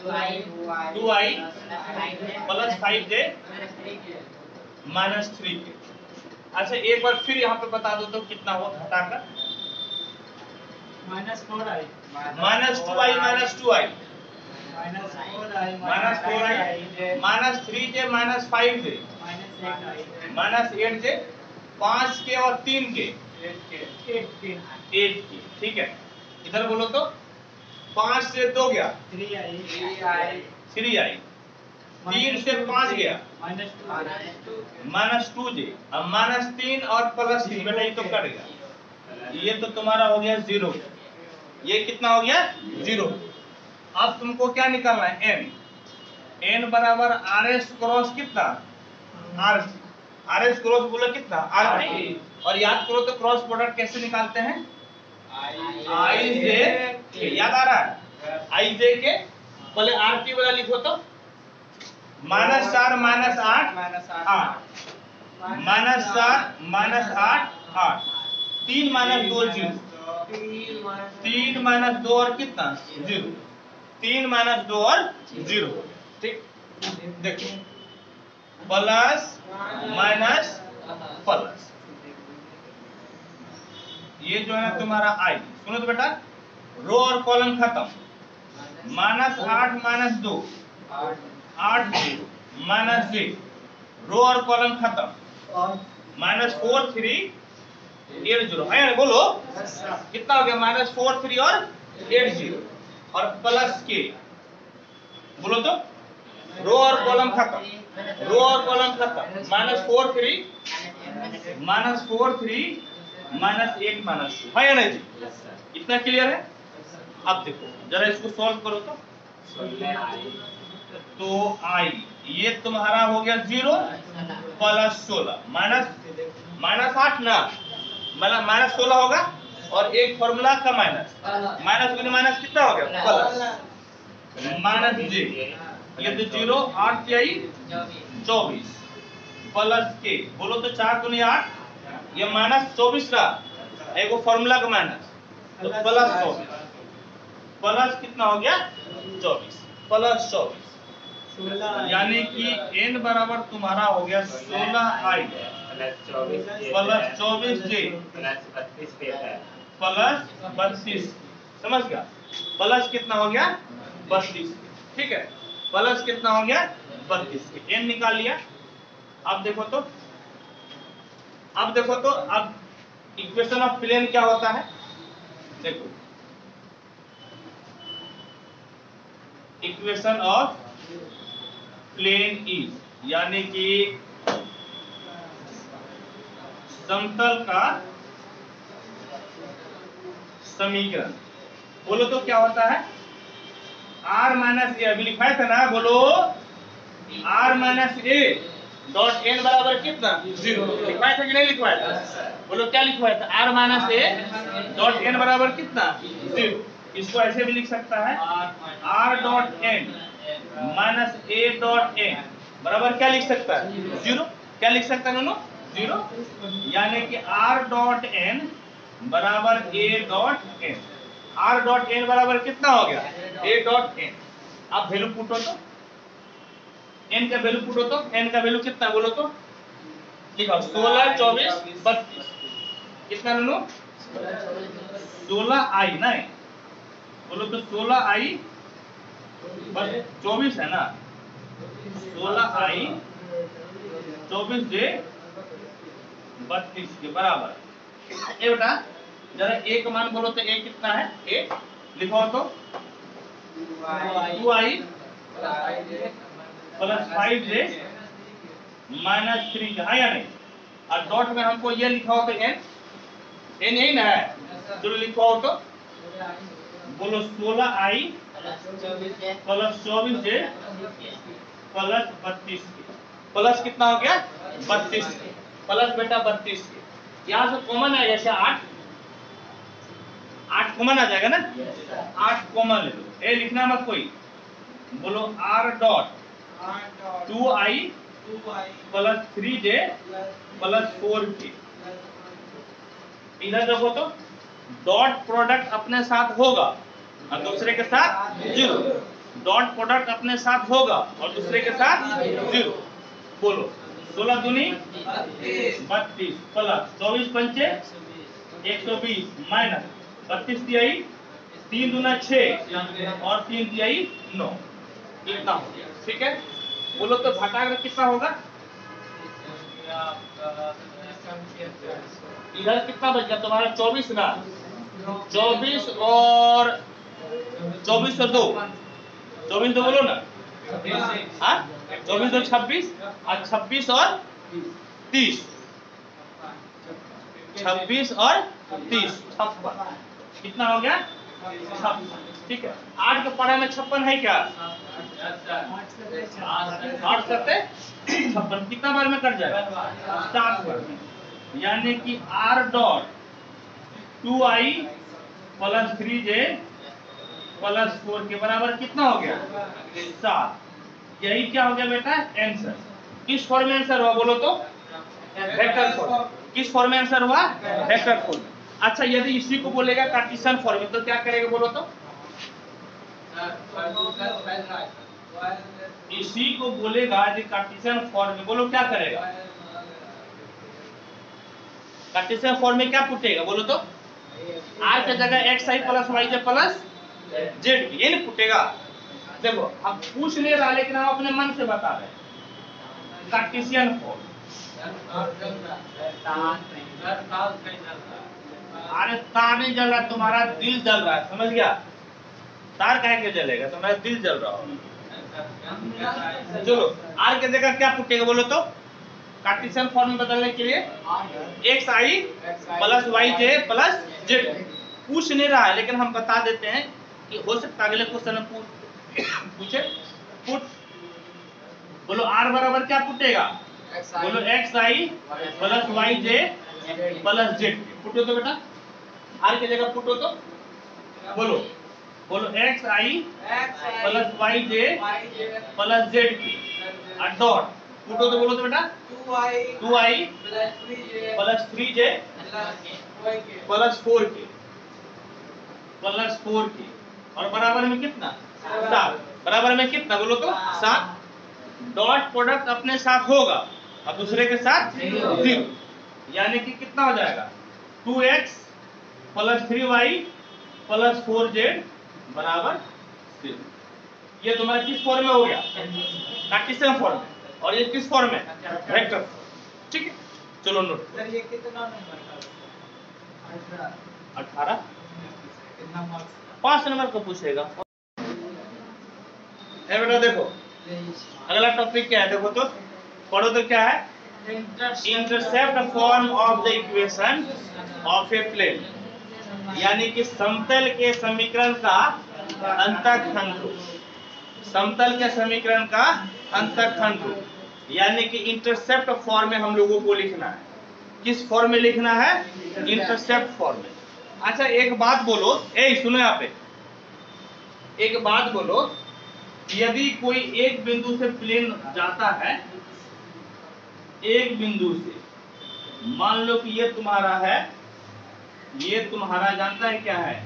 2i plus 5j minus 3k। अच्छा एक बार फिर यहाँ पे बता दो तो कितना हुआ घटाकर? Minus 2i minus 2i minus 4i minus 3j minus 5j minus 8j 5k और 3k 8k। ठीक है, इधर बोलो तो 5 से 2 गया 3i 3 से 5 गया माइनस 2j। अब माइनस 3 और प्लस 3 बेटा ये तो कट गया, ये तो तुम्हारा हो गया 0। ये कितना हो गया 0। अब तुमको क्या निकालना है? n बराबर RS क्रॉस कितना RT। RS क्रॉस बोलो कितना RT। और याद करो तो क्रॉस प्रोडक्ट कैसे निकालते हैं? IJ के। याद आ रहा है? IJ के पहले RT वाला लिखो तो minus 4 minus 8 8 minus 4 minus 8 8 3 minus 2 0 3 minus 2 और कितना 0 3 माइनस 2 और 0। ठीक, देखो प्लस माइनस प्लस, ये जो है तुम्हारा I। सुनो तो बेटा रो और कॉलम खत्म। माइनस 8 माइनस 2 8 0 माइनस 0 रो और कॉलम खत्म। माइनस 4 3 8 0 है बोलो कितना हो गया? माइनस 4 3 और 8 0 और प्लस के। बोलो तो रो और कॉलम खत्म, रो और कॉलम खत्म। माइनस 4 3 माइनस 4 3 माइनस 8 माइनस 2 है या नहीं जी? इतना क्लियर है? अब देखो जरा इसको सॉल्व करो तो I ये तुम्हारा हो गया 0 प्लस 16 माइनस 8 ना माइनस 16 होगा और एक फॉर्मूला का माइनस माइनस गुनी माइनस कितना हो गया प्लस माइनस j। ये तो 0 8 आई 24 प्लस के। बोलो तो 4 गुनी 8 ये माइनस 24 रहा, एक फॉर्मूला का माइनस तो प्लस 24 प्लस कितना हो गया 24 प्लस 24 यानी कि n बराबर तुम्हारा हो गया 16i प्लस 24j प्लस 32। समझ गया? प्लस कितना हो गया 32। ठीक है, प्लस कितना हो गया 32। n निकाल लिया। अब देखो तो अब इक्वेशन ऑफ प्लेन क्या होता है? देखो इक्वेशन ऑफ प्लेन इज यानी कि समतल का समीकरण। बोलो तो क्या होता है? r माइनस ए अभी लिखवाया था ना, बोलो r minus A dot n बराबर कितना 0 लिखवाया था कि नहीं लिखवाया था? बोलो क्या लिखवाया था? r minus A dot n बराबर कितना 0। इसको ऐसे भी लिख सकता है r dot n minus a dot n बराबर क्या लिख सकता है? 0। क्या लिख सकता है दोनों? 0। यानी कि r डॉट n बराबर a dot n। r dot n बराबर कितना हो गया? a dot n। आप वैल्यू पुट हो तो n का वैल्यू पुट हो तो n का वैल्यू कितना बोलो तो? लिखो 16, 24, 32। कितना दोनों? 16 i ना बोलो तो 16 i 24 है ना? 16 i 24 j 32 के बराबर। ये बेटा जरा a का मान बोलो तो a कितना है? a लिखो तो 2i plus 5j minus 3j है या नहीं? और डॉट में हमको ये लिखा हो तो n यही ना है? जो लिखा हो तो बोलो 16i plus 24j plus 32 plus कितना हो गया? 32 प्लस बेटा 32 यहाँ से कॉमन है जैसे 8 कॉमन आ जाएगा ना? 8 कॉमन ले लो, ए लिखना मत कोई। बोलो r dot 2i plus 3j plus 4k। इधर देखो तो डॉट प्रोडक्ट अपने साथ होगा और दूसरे के साथ 0। डॉट प्रोडक्ट अपने साथ होगा और दूसरे के साथ 0। बोलो 16 दूनी 32 प्लस 24 पंचे 120 माइनस 32 तिहाई 3 दूना 6 और 3 तिहाई 9। इतना हो गया, ठीक है? बोलो तो घटाकर कितना होगा? इधर कितना बच गया तुम्हारा? 24 ना? 24 और 24 और 2 24 तो बोलो ना? हाँ 24 और 26 और 26 और 30 26 और 30 56। कितना हो गया? 56। ठीक है। 8 के पढ़ा में 56 है क्या? 8 करते 56 कितना बार में कट जाएगा? 7 बार में। यानी कि r dot 2i plus 3j plus 4 के बराबर कितना हो गया? 7। यही क्या हो गया बेटा? आंसर। किस फॉर्म में आंसर हुआ बोलो तो? Vector form. किस फॉर्म में आंसर हुआ? Vector form. अच्छा यदि इसी को बोलेगा कार्टेशियन फॉर्म में तो क्या करेगा बोलो तो? इसी को बोलेगा यदि कार्टेशियन फॉर्म में, बोलो क्या करेगा? कार्टेशियन फॉर्म में क्या पुटेगा बोलो तो? r के जगह xi plus yj plus z ये नहीं पुटेगा। देखो हम पूछ नहीं रहा लेकिन हम अपने मन से बता रहे हैं। Cartesian form. अरे तार नहीं जल रहा, तुम्हारा दिल जल रहा है, समझ गया? तार काहे के जलेगा? तुम्हारा दिल जल रहा हो। चलो r के जगह क्या पुटेगा बोलो तो? कार्टेशियन फॉर्म में बदलने के लिए xi plus yj plus z। पूछ नहीं रहा है लेकिन हम बता देते हैं कि हो सकता है अगले क्वेश्चन में पूछे। पुट बोलो r बराबर क्या पुटेगा? बोलो xi plus yj plus z। पुटो तो बेटा r की जगह पुटो तो बोलो xi plus yj plus z की और डॉट पुटो तो बोलो तो बेटा 2i plus 3j plus 4k plus 4k और बराबर में कितना? 7। बराबर में कितना बोलो तो? 7। डॉट प्रोडक्ट अपने साथ होगा और दूसरे के साथ 0। यानी कि कितना हो जाएगा? 2x plus 3y plus 4z बराबर 0। ये तुम्हारा किस फॉर्म में हो गया? कार्टेशियन फॉर्म में। और ये किस फॉर्म में? वेक्टर। ठीक है चलो नोट। सर ये कितना नंबर का? 18। कितना मार्क्स? 5 नंबर को पूछेगा। ए बेटा देखो अगला टॉपिक क्या है? देखो तो पढ़ो तो क्या है? Intercept form of the equation of a plane. यानी कि समतल के समीकरण का अंतःखंड रूप। समतल के समीकरण का अंतःखंड रूप यानी कि इंटरसेप्ट फॉर्म में हम लोगों को लिखना है। किस फॉर्म में लिखना है? इंटरसेप्ट फॉर्म में। अच्छा एक बात बोलो, ए सुनो यहाँ पे एक बात बोलो, यदि कोई एक बिंदु से प्लेन जाता है, एक बिंदु से, मान लो कि ये तुम्हारा है, ये तुम्हारा जानता है क्या है,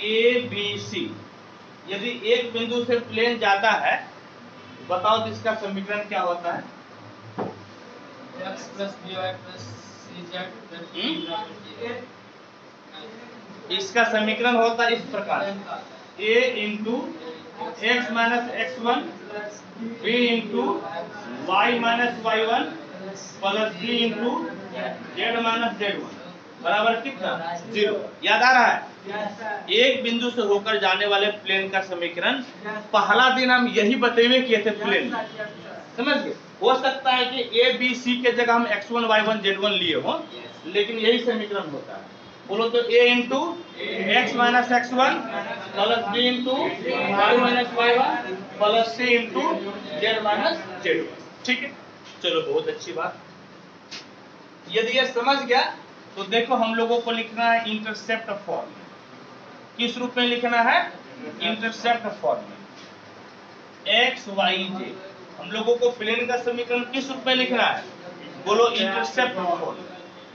ए बी सी। यदि एक बिंदु से प्लेन जाता है, बताओ तो इसका समीकरण क्या होता है? x plus by plus cz इसका समीकरण होता है इस प्रकार, a into x minus x one, B into Y minus Y one, plus B into Z minus Z one, बराबर कितना? 0। याद आ रहा है? एक बिंदु से होकर जाने वाले प्लेन का समीकरण, पहला दिन हम यही बतेवे किए थे प्लेन, समझ गए? हो सकता है कि ए बी सी के जगह हम x1 y1 z1 लिए हो, लेकिन यही समीकरण होता है। बोलो तो a into x minus x one, plus B into Y minus Y one, plus C into Z minus Z one. ठीक है, चलो बहुत अच्छी बात। यदि ये समझ गया तो देखो, हम लोगों को लिखना है इंटरसेप्ट फॉर्म में। किस रूप में लिखना है? इंटरसेप्ट फॉर्म में। एक्स वाई जेड, हम लोगों को प्लेन का समीकरण किस रूप में लिखना है? बोलो इंटरसेप्ट फॉर्म,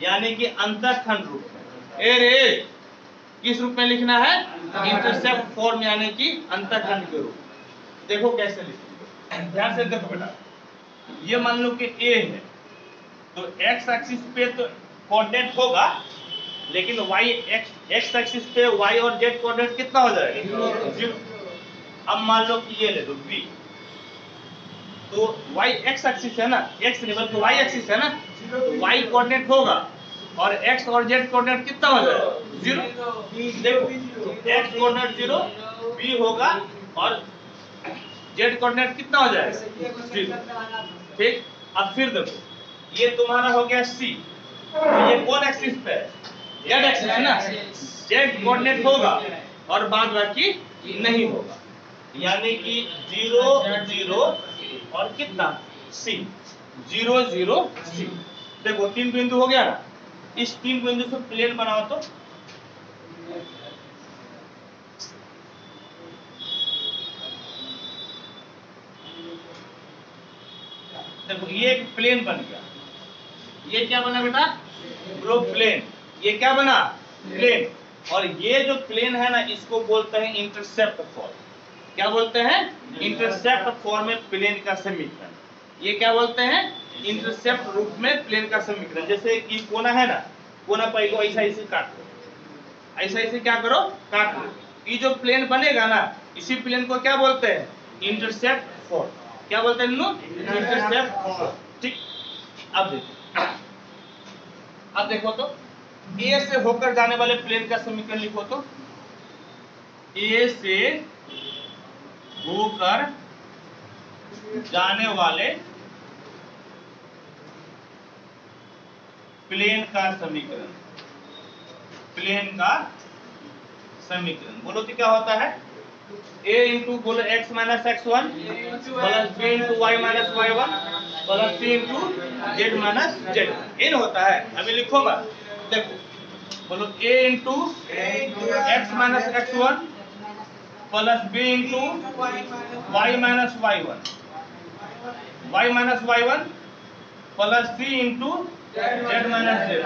यानी कि अंतःखंड रूप में। ए रे, किस रूप में लिखना है? इंटरसेप्ट फॉर्म, यानी कि अंतःखंड के रूप। देखो कैसे लिखेंगे, ध्यान से देखो बेटा। ये मान लो कि ए है, तो एक्स एक्सिस पे तो कोऑर्डिनेट होगा, लेकिन वाई एक्स एक्सिस पे वाई और जेड कोऑर्डिनेट कितना हो जाएगा? 0। अब मान लो कि ये ले लो बी, तो वाई एक्स एक्सिस है ना, एक्स नहीं बल्कि वाई एक्सिस है ना, तो वाई कोऑर्डिनेट होगा और एक्स और जेड कोऑर्डिनेट कितना हो जाएगा? 0। देखो, एक्स कोऑर्डिनेट 0, बी होगा और जेड कोऑर्डिनेट कितना हो जाएगा? 0। ठीक, अब फिर देखो, ये तुम्हारा हो गया सी, तो ये कौन एक्सिस पे है? जेड एक्सिस है ना, जेड कोऑर्डिनेट होगा और बाद बाकी नहीं होगा, यानी कि 0 0 और कितना? सी, 0 0 सी। देखो 3 बिंदु हो गया ना, इस 3 बिंदु से प्लेन बनाओ तो देखो, ये एक प्लेन बन गया। ये क्या बना बेटा? ब्लो प्लेन। ये क्या बना? प्लेन। और ये जो प्लेन है ना, इसको बोलते हैं इंटरसेप्ट फॉर्म। क्या बोलते हैं? इंटरसेप्ट फॉर्म में प्लेन का समीकरण। ये क्या बोलते हैं? इंटरसेप्ट रूप में प्लेन का समीकरण। जैसे कि कोना है ना, कोना पर को ऐसा ऐसे काट लो, ऐसा ऐसे क्या करो? काट लो। ये जो प्लेन बनेगा ना, इसी प्लेन को क्या बोलते हैं? Intercept form. क्या बोलते हैं लोग? Intercept form. ठीक, अब देखो तो ए से होकर जाने वाले प्लेन का समीकरण लिखो तो, ए से होकर जाने वाले प्लेन का समीकरण, प्लेन का समीकरण बोलो तो क्या होता है? a इंटू बोलो x minus x one, plus b into Y minus Y one, plus c into Z minus z. इन होता है। अभी लिखो मत, देखो बोलो a into x minus x one, plus b into Y minus Y one, y minus Y one, plus c into Z minus z,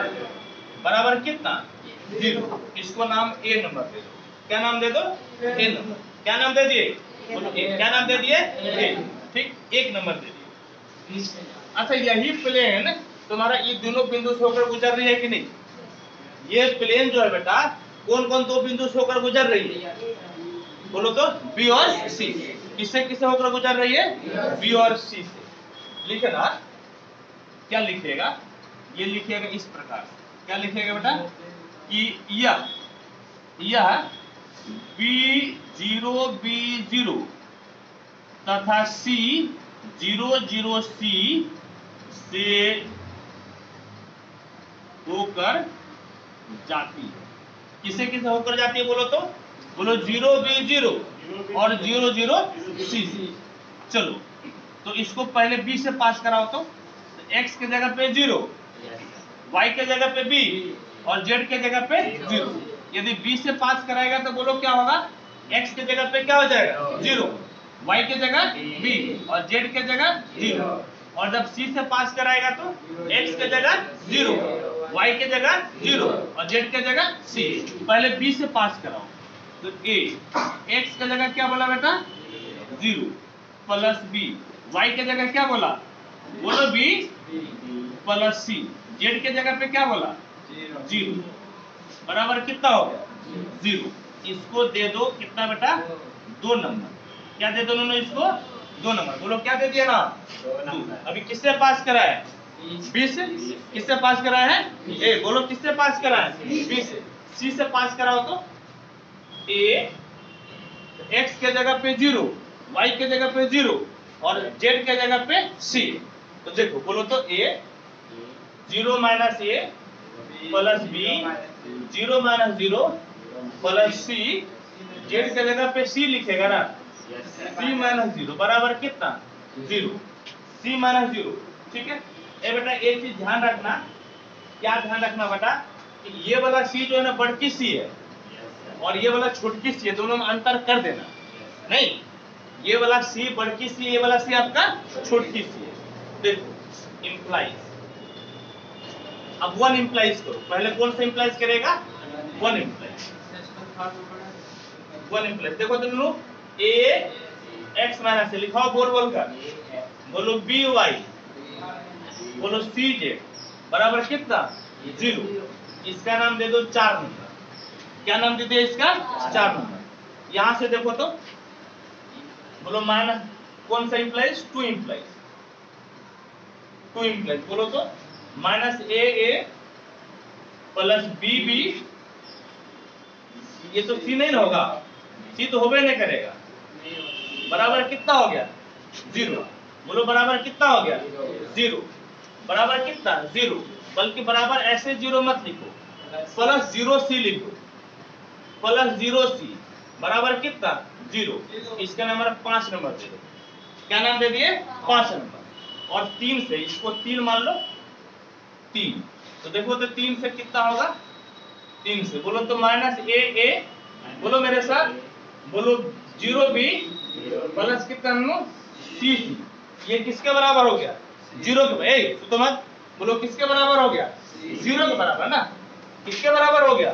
बराबर कितना? 0। इसको नाम a नंबर दे दो। क्या नाम दे दो? a number. क्या नाम दे दिए? बोलो a। क्या नाम दे दिए? a। ठीक, 1 नंबर दे दिए। अच्छा, यही प्लेन तुम्हारा ये दोनों बिंदु से होकर गुजर रही है कि नहीं? ये प्लेन जो है बेटा, कौन कौन 2 बिंदु से होकर गुजर रही है? बोलो तो b और c। किससे किससे होकर गुजर रही है? b और c से। लिखे ना, क्या लिखेगा? ये लिखेगा इस प्रकार। क्या लिखेगा बेटा? कि यह B0 तथा C0 C से होकर जाती है। किसे किसे होकर जाती है बोलो तो? बोलो 0B0 और 0 C से। चलो, तो इसको पहले B से पास कराओ तो x के जगह पे 0, y के जगह पे b और z के जगह पे 0। यदि b से पास कराएगा तो बोलो क्या होगा? x के जगह पे क्या हो जाएगा? 0, y के जगह b और z के जगह 0, और जब c से पास कराएगा तो x के जगह 0, y के जगह 0 और z के जगह c। पहले b से पास कराओ तो a, x के जगह क्या बोला बेटा 0 प्लस b, y के जगह क्या बोला बोलो b प्लस c, z के जगह पे क्या बोला 0, बराबर कितना हो गया 0। इसको दे दो कितना बेटा 2 नंबर, क्या दे दो दोनों इसको 2 नंबर, बोलो क्या दे दिया ना 2। अभी किससे पास करा है b से, किससे पास करा है a, बोलो किससे पास करा है b से, c से पास कराओ तो a x के जगह पे 0, y के जगह पे 0 और z के जगह पे c। तो देखो बोलो तो a 0 minus a plus b 0 minus 0 plus c, z के जगह पे c लिखेगा ना c माइनस 0 बराबर कितना 0, c माइनस 0। ठीक है ए बेटा एक चीज ध्यान रखना, क्या ध्यान रखना बेटा कि ये वाला c जो है ना बड़की c है और ये वाला छोटकी c है, दोनों में अंतर कर देना। नहीं, ये वाला c बड़की c, ये वाला c आपका छोटकी c है। देखो इंप्लाइज, अब 1 इंप्लाइज करो, पहले कौन सा इंप्लाइज करेगा 1 इंप्लाइज, 1 इंप्लाइज। देखो दोनों a x माइनस लिखाओ बोल बोल कर, बोलो b y, बोलो c z बराबर कितना 0। इसका नाम दे दो 4 नंबर, क्या नाम दे दिया इसका 4 नंबर। यहां से देखो तो बोलो माइनस कौन सा इंप्लाइज 2 इंप्लाइज, 2 इंप्लाइज बोलो तो माइनस a प्लस b, ये तो c नहीं होगा, c तो होबे नहीं करेगा, बराबर कितना हो गया 0। बोलो बराबर कितना हो गया 0, बराबर कितना 0, बल्कि बराबर ऐसे 0 मत लिखो, प्लस 0c लिखो, प्लस 0c बराबर कितना 0। इसका नंबर 5 नंबर दे दो, क्या नाम दे दिए 5 नंबर। और 3 से इसको 3 मान लो 3, तो देखो तो 3 से कितना होगा 3 से, बोलो तो माइनस a, बोलो मेरे साथ, बोलो 0b प्लस कितना c, ये किसके बराबर हो गया 0 के, तो मत बोलो किसके बराबर हो गया 0 के बराबर ना, किसके बराबर हो गया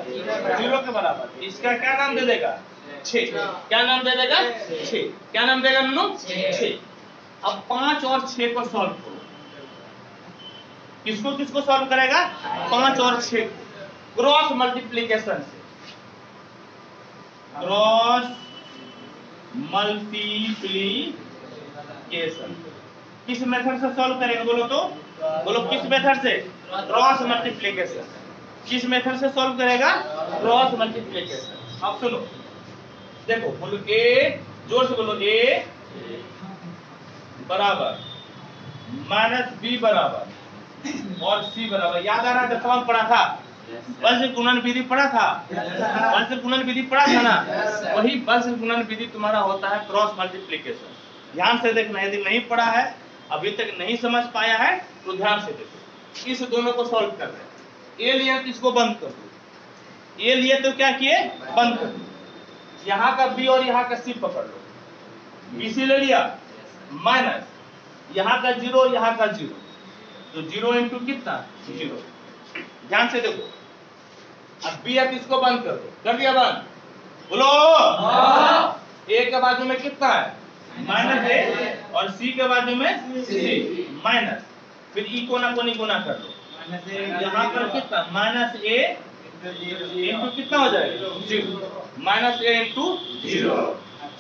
0 के बराबर। इसका क्या नाम दे देगा 6, क्या नाम दे देगा 6, क्या नाम देगा 6। अब 5 और 6 को सॉल्व करो, किसको किसको सॉल्व करेगा 5 और 6 क्रॉस मल्टीप्लिकेशन से, क्रॉस मल्टीप्लिकेशन किस मेथड से सॉल्व करेंगे बोलो तो, बोलो किस मेथड से क्रॉस मल्टीप्लिकेशन, किस मेथड से सॉल्व करेगा क्रॉस मल्टीप्लिकेशन। अब सुनो देखो बोलो a, जोर से बोलो a बराबर माइनस b बराबर और c बराबर, याद आ रहा है सवाल पढ़ा था बल गुणन विधि पढ़ा था, बल गुणन विधि पढ़ा था ना, वही बल गुणन विधि तुम्हारा होता है क्रॉस मल्टीप्लिकेशन। ध्यान से देखना, यदि नहीं पढ़ा है अभी तक नहीं समझ पाया है तो ध्यान से देखो। इस दोनों को सॉल्व कर रहे हैं, ए लिया तो इसको बंद कर दो, ए लिए तो क्या किए बंद कर दो, यहाँ का बी और यहाँ का सी पकड़ लो, बी सी ले लिया माइनस यहाँ का 0 यहाँ का 0, तो 0 इंटू कितना 0। ध्यान से देखो, अब बी है इसको बंद कर दो, कर दिया बंद, बोलो ए के बाजू में कितना है माइनस ए और सी के बाजू में सी माइनस, फिर ई कोना कोनी गुना कर लो, यहाँ पर कितना माइनस ए इंटू कितना हो जाएगा 0, माइनस ए इंटू 0।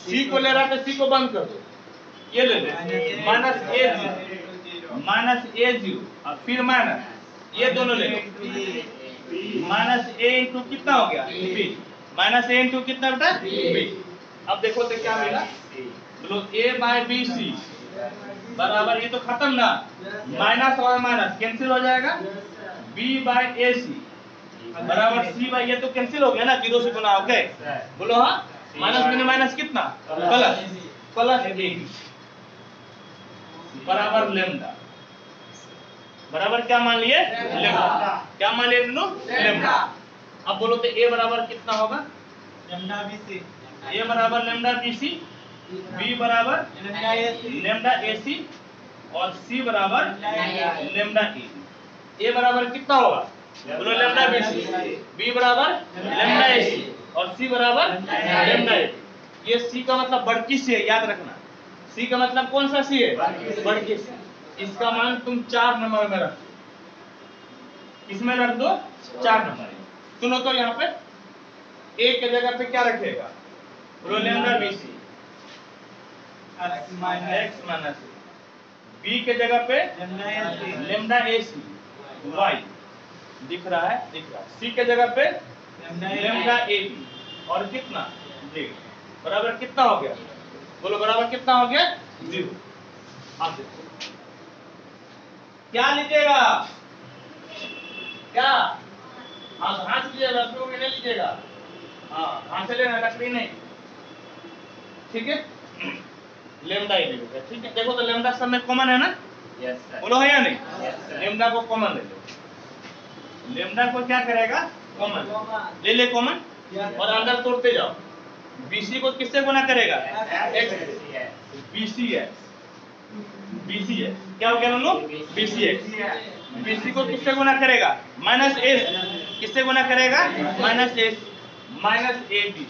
सी को ले रहा था, सी को बंद कर दो, ये ले ले माइनस ए 0 और फिर माइनस ये दोनों ले लो, माइनस ए इंटू कितना हो गया बी, माइनस ए इंटू कितना बेटा बी। अब देखो तो क्या मिला, बोलो a बाय बी सी बराबर, ये तो खत्म ना, माइनस और माइनस कैंसिल हो जाएगा, b बाय ए सी बराबर c बाय, ये तो कैंसिल हो गया ना 0 से गुना हो गए, बोलो हाँ माइनस में माइनस कितना प्लस, प्लस a बराबर लेमडा, बराबर क्या मान लिए लेमडा, क्या मान लिए लेमडा। अब बोलो तो a बराबर कितना होगा लेमडा बी सी, a बराबर लेमडा बी सी, बी बराबर लेमडा AC और सी बराबर लेमडा ए बराबर कितना होगा? बोलो लेमडा BC, बी बराबर लेमडा AC और सी बराबर लेमडा ए। ये सी का मतलब बड़की सी है, याद रखना। सी का मतलब कौन सा सी है? बड़की सी। इसका मान तुम 4 नंबर में रख, इसमें रख दो 4 नंबर। सुनो तो यहाँ पे ए के जगह पे क्या रखेगा? बोलो lambda BC x minus B के जगह पे लेमडा AC y दिख रहा है, दिख रहा है। सी के जगह पे लेमडा AB और कितना z बराबर कितना हो गया? बोलो बराबर कितना हो गया? 0। आप देखो क्या लीजिएगा? क्या हाथ लीजिएगा, लकड़ी में नहीं लीजिएगा। हाँ हाथ से लेना, लकड़ी नहीं, ठीक है। लेमडा ही लीजिएगा, ठीक है। देखो तो लेमडा सब में कॉमन है ना? Yes sir. बोलो है या नहीं? Yes sir. लेमडा को कॉमन ले लो। लेमडा को क्या करेगा? कॉमन ले ले, कॉमन, और अंदर तोड़ते जाओ। BC को किससे गुना करेगा? x से। BC है क्या हो गया दोनों? BCx। BC को किससे गुना करेगा? Minus S. किससे गुना करेगा? Minus S. Minus AB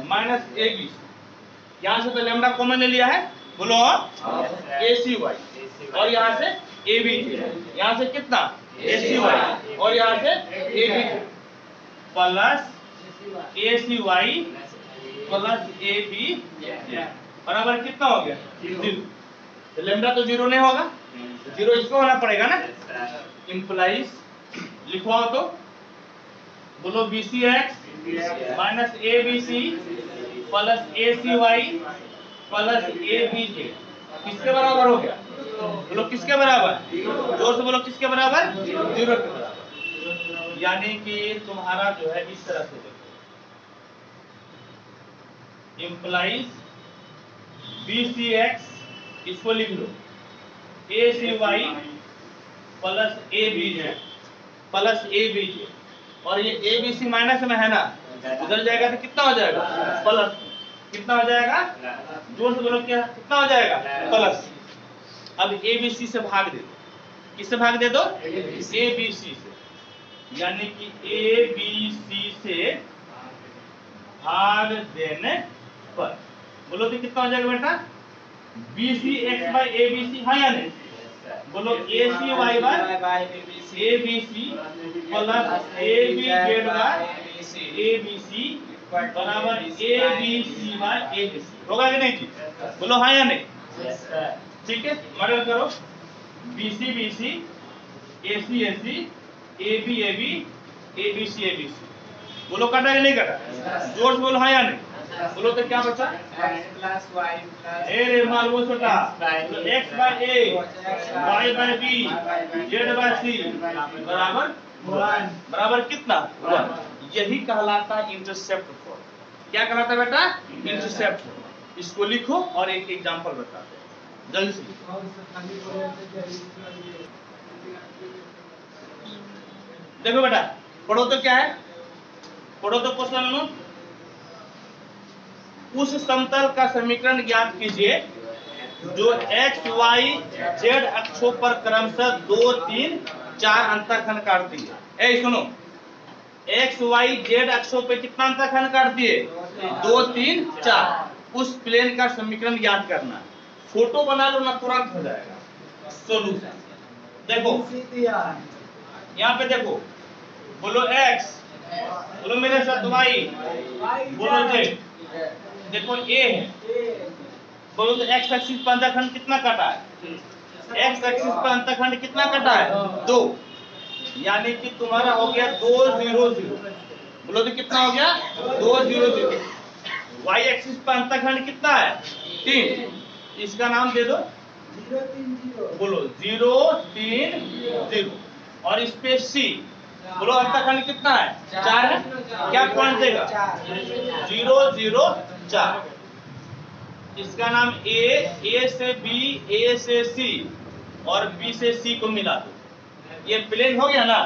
minus AB। यहाँ से तो लेमडा कॉमन ले लिया है, बोलो ACy और यहाँ से AB। यहाँ से कितना? ACy और यहाँ से AB plus ACy plus AB बराबर कितना हो गया? 0। तो लेमडा तो 0 नहीं होगा, 0 इसको होना पड़ेगा ना। इंप्लाइज लिखवाओ तो, बोलो BCx minus ABC plus ACy plus ABj किसके बराबर हो गया? बोलो किसके बराबर? जोर से बोलो किसके बराबर? 0 के बराबर। यानी कि तुम्हारा जो है इस तरह से देखो, इंप्लाइज BCx इसको लिख लो ACy plus ABj plus ABj और ये ABC माइनस में है ना, उधर जाएगा तो कितना हो जाएगा? प्लस। कितना हो जाएगा? जोर से बोलो क्या कितना हो जाएगा? प्लस। अब ABC से भाग दे दो। किससे भाग दे दो? ABC से। यानी कि ABC से भाग देने पर बोलो तो कितना हो जाएगा बेटा? BCx by ABC है या नहीं? बोलो ACy by ABC plus ABz by ABC बराबर ABC by ABC होगा कि नहीं जी? बोलो हाँ या नहीं? ठीक है, मॉडल करो। BC BC AC AC AB AB ABC ABC बोलो कटा कि नहीं कटा? जोर से बोलो हाँ या नहीं? बोलो तो क्या बचा? प्लस y प्लस रे माल वो छोटा x by a y by b z by c बराबर 1 बराबर कितना? 1। यही कहलाता है इंटरसेप्ट फॉर्म। क्या कहलाता है बेटा? Intercept form. इसको लिखो और एक एग्जांपल बताते हैं जल्दी से। देखो बेटा पढ़ो तो क्या है, पढ़ो तो क्वेश्चन लो। उस समतल का समीकरण ज्ञात कीजिए जो x y z अक्षों पर क्रमशः 2 3 4 अंतःखंड काटती है। ए सुनो, x y z अक्षों पे कितना अंतःखंड काटती है? 2 3 4। उस प्लेन का समीकरण ज्ञात करना। फोटो बना लो ना, तुरंत हो जाएगा सॉल्यूशन। देखो यहाँ पे देखो, बोलो x, बोलो मेरे साथ y, बोलो z। देखो a है, बोलो तो x एक्सिस पर अंतःखंड कितना काटा है? x एक्सिस पर अंतःखंड कितना काटा है? 2। यानी कि तुम्हारा हो गया 2 0 0। बोलो तो कितना हो गया? 2 0 0। y एक्सिस पर अंतःखंड कितना है? 3। इसका नाम दे दो, बोलो 0 3 0। और इस पे c, बोलो अंतःखंड कितना है? 4 है। क्या पॉइंट देगा? 0 0 4। इसका नाम a से b, a से c और b से c को मिला दो। ये प्लेन हो गया ना?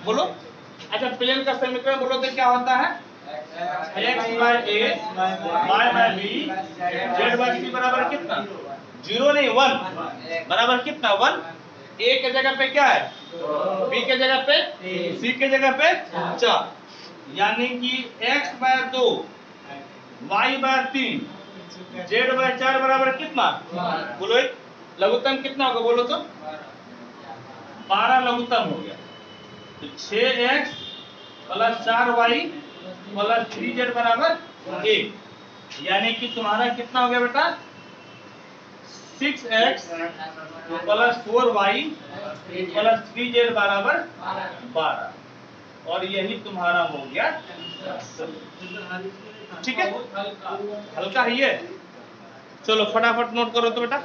बोलो अच्छा, प्लेन का समीकरण बोलो तो क्या होता है? x by a y by b z by c बराबर कितना 0 नहीं 1 बराबर कितना 1 a के जगह पे क्या है b के जगह पे c के जगह पे 4 यानी कि x by 2 y by 3 z by 4 बराबर कितना बोलो एक लघुत्तम कितना होगा बोलो तो 12 लघुत्तम हो गया तो 6x plus 4y plus 3z बराबर 1 यानी कि तुम्हारा कितना हो गया बेटा 6x plus 4y plus 3z बराबर 12 और यही तुम्हारा हो गया ठीक है हल्का ही है चलो फटाफट नोट करो तो बेटा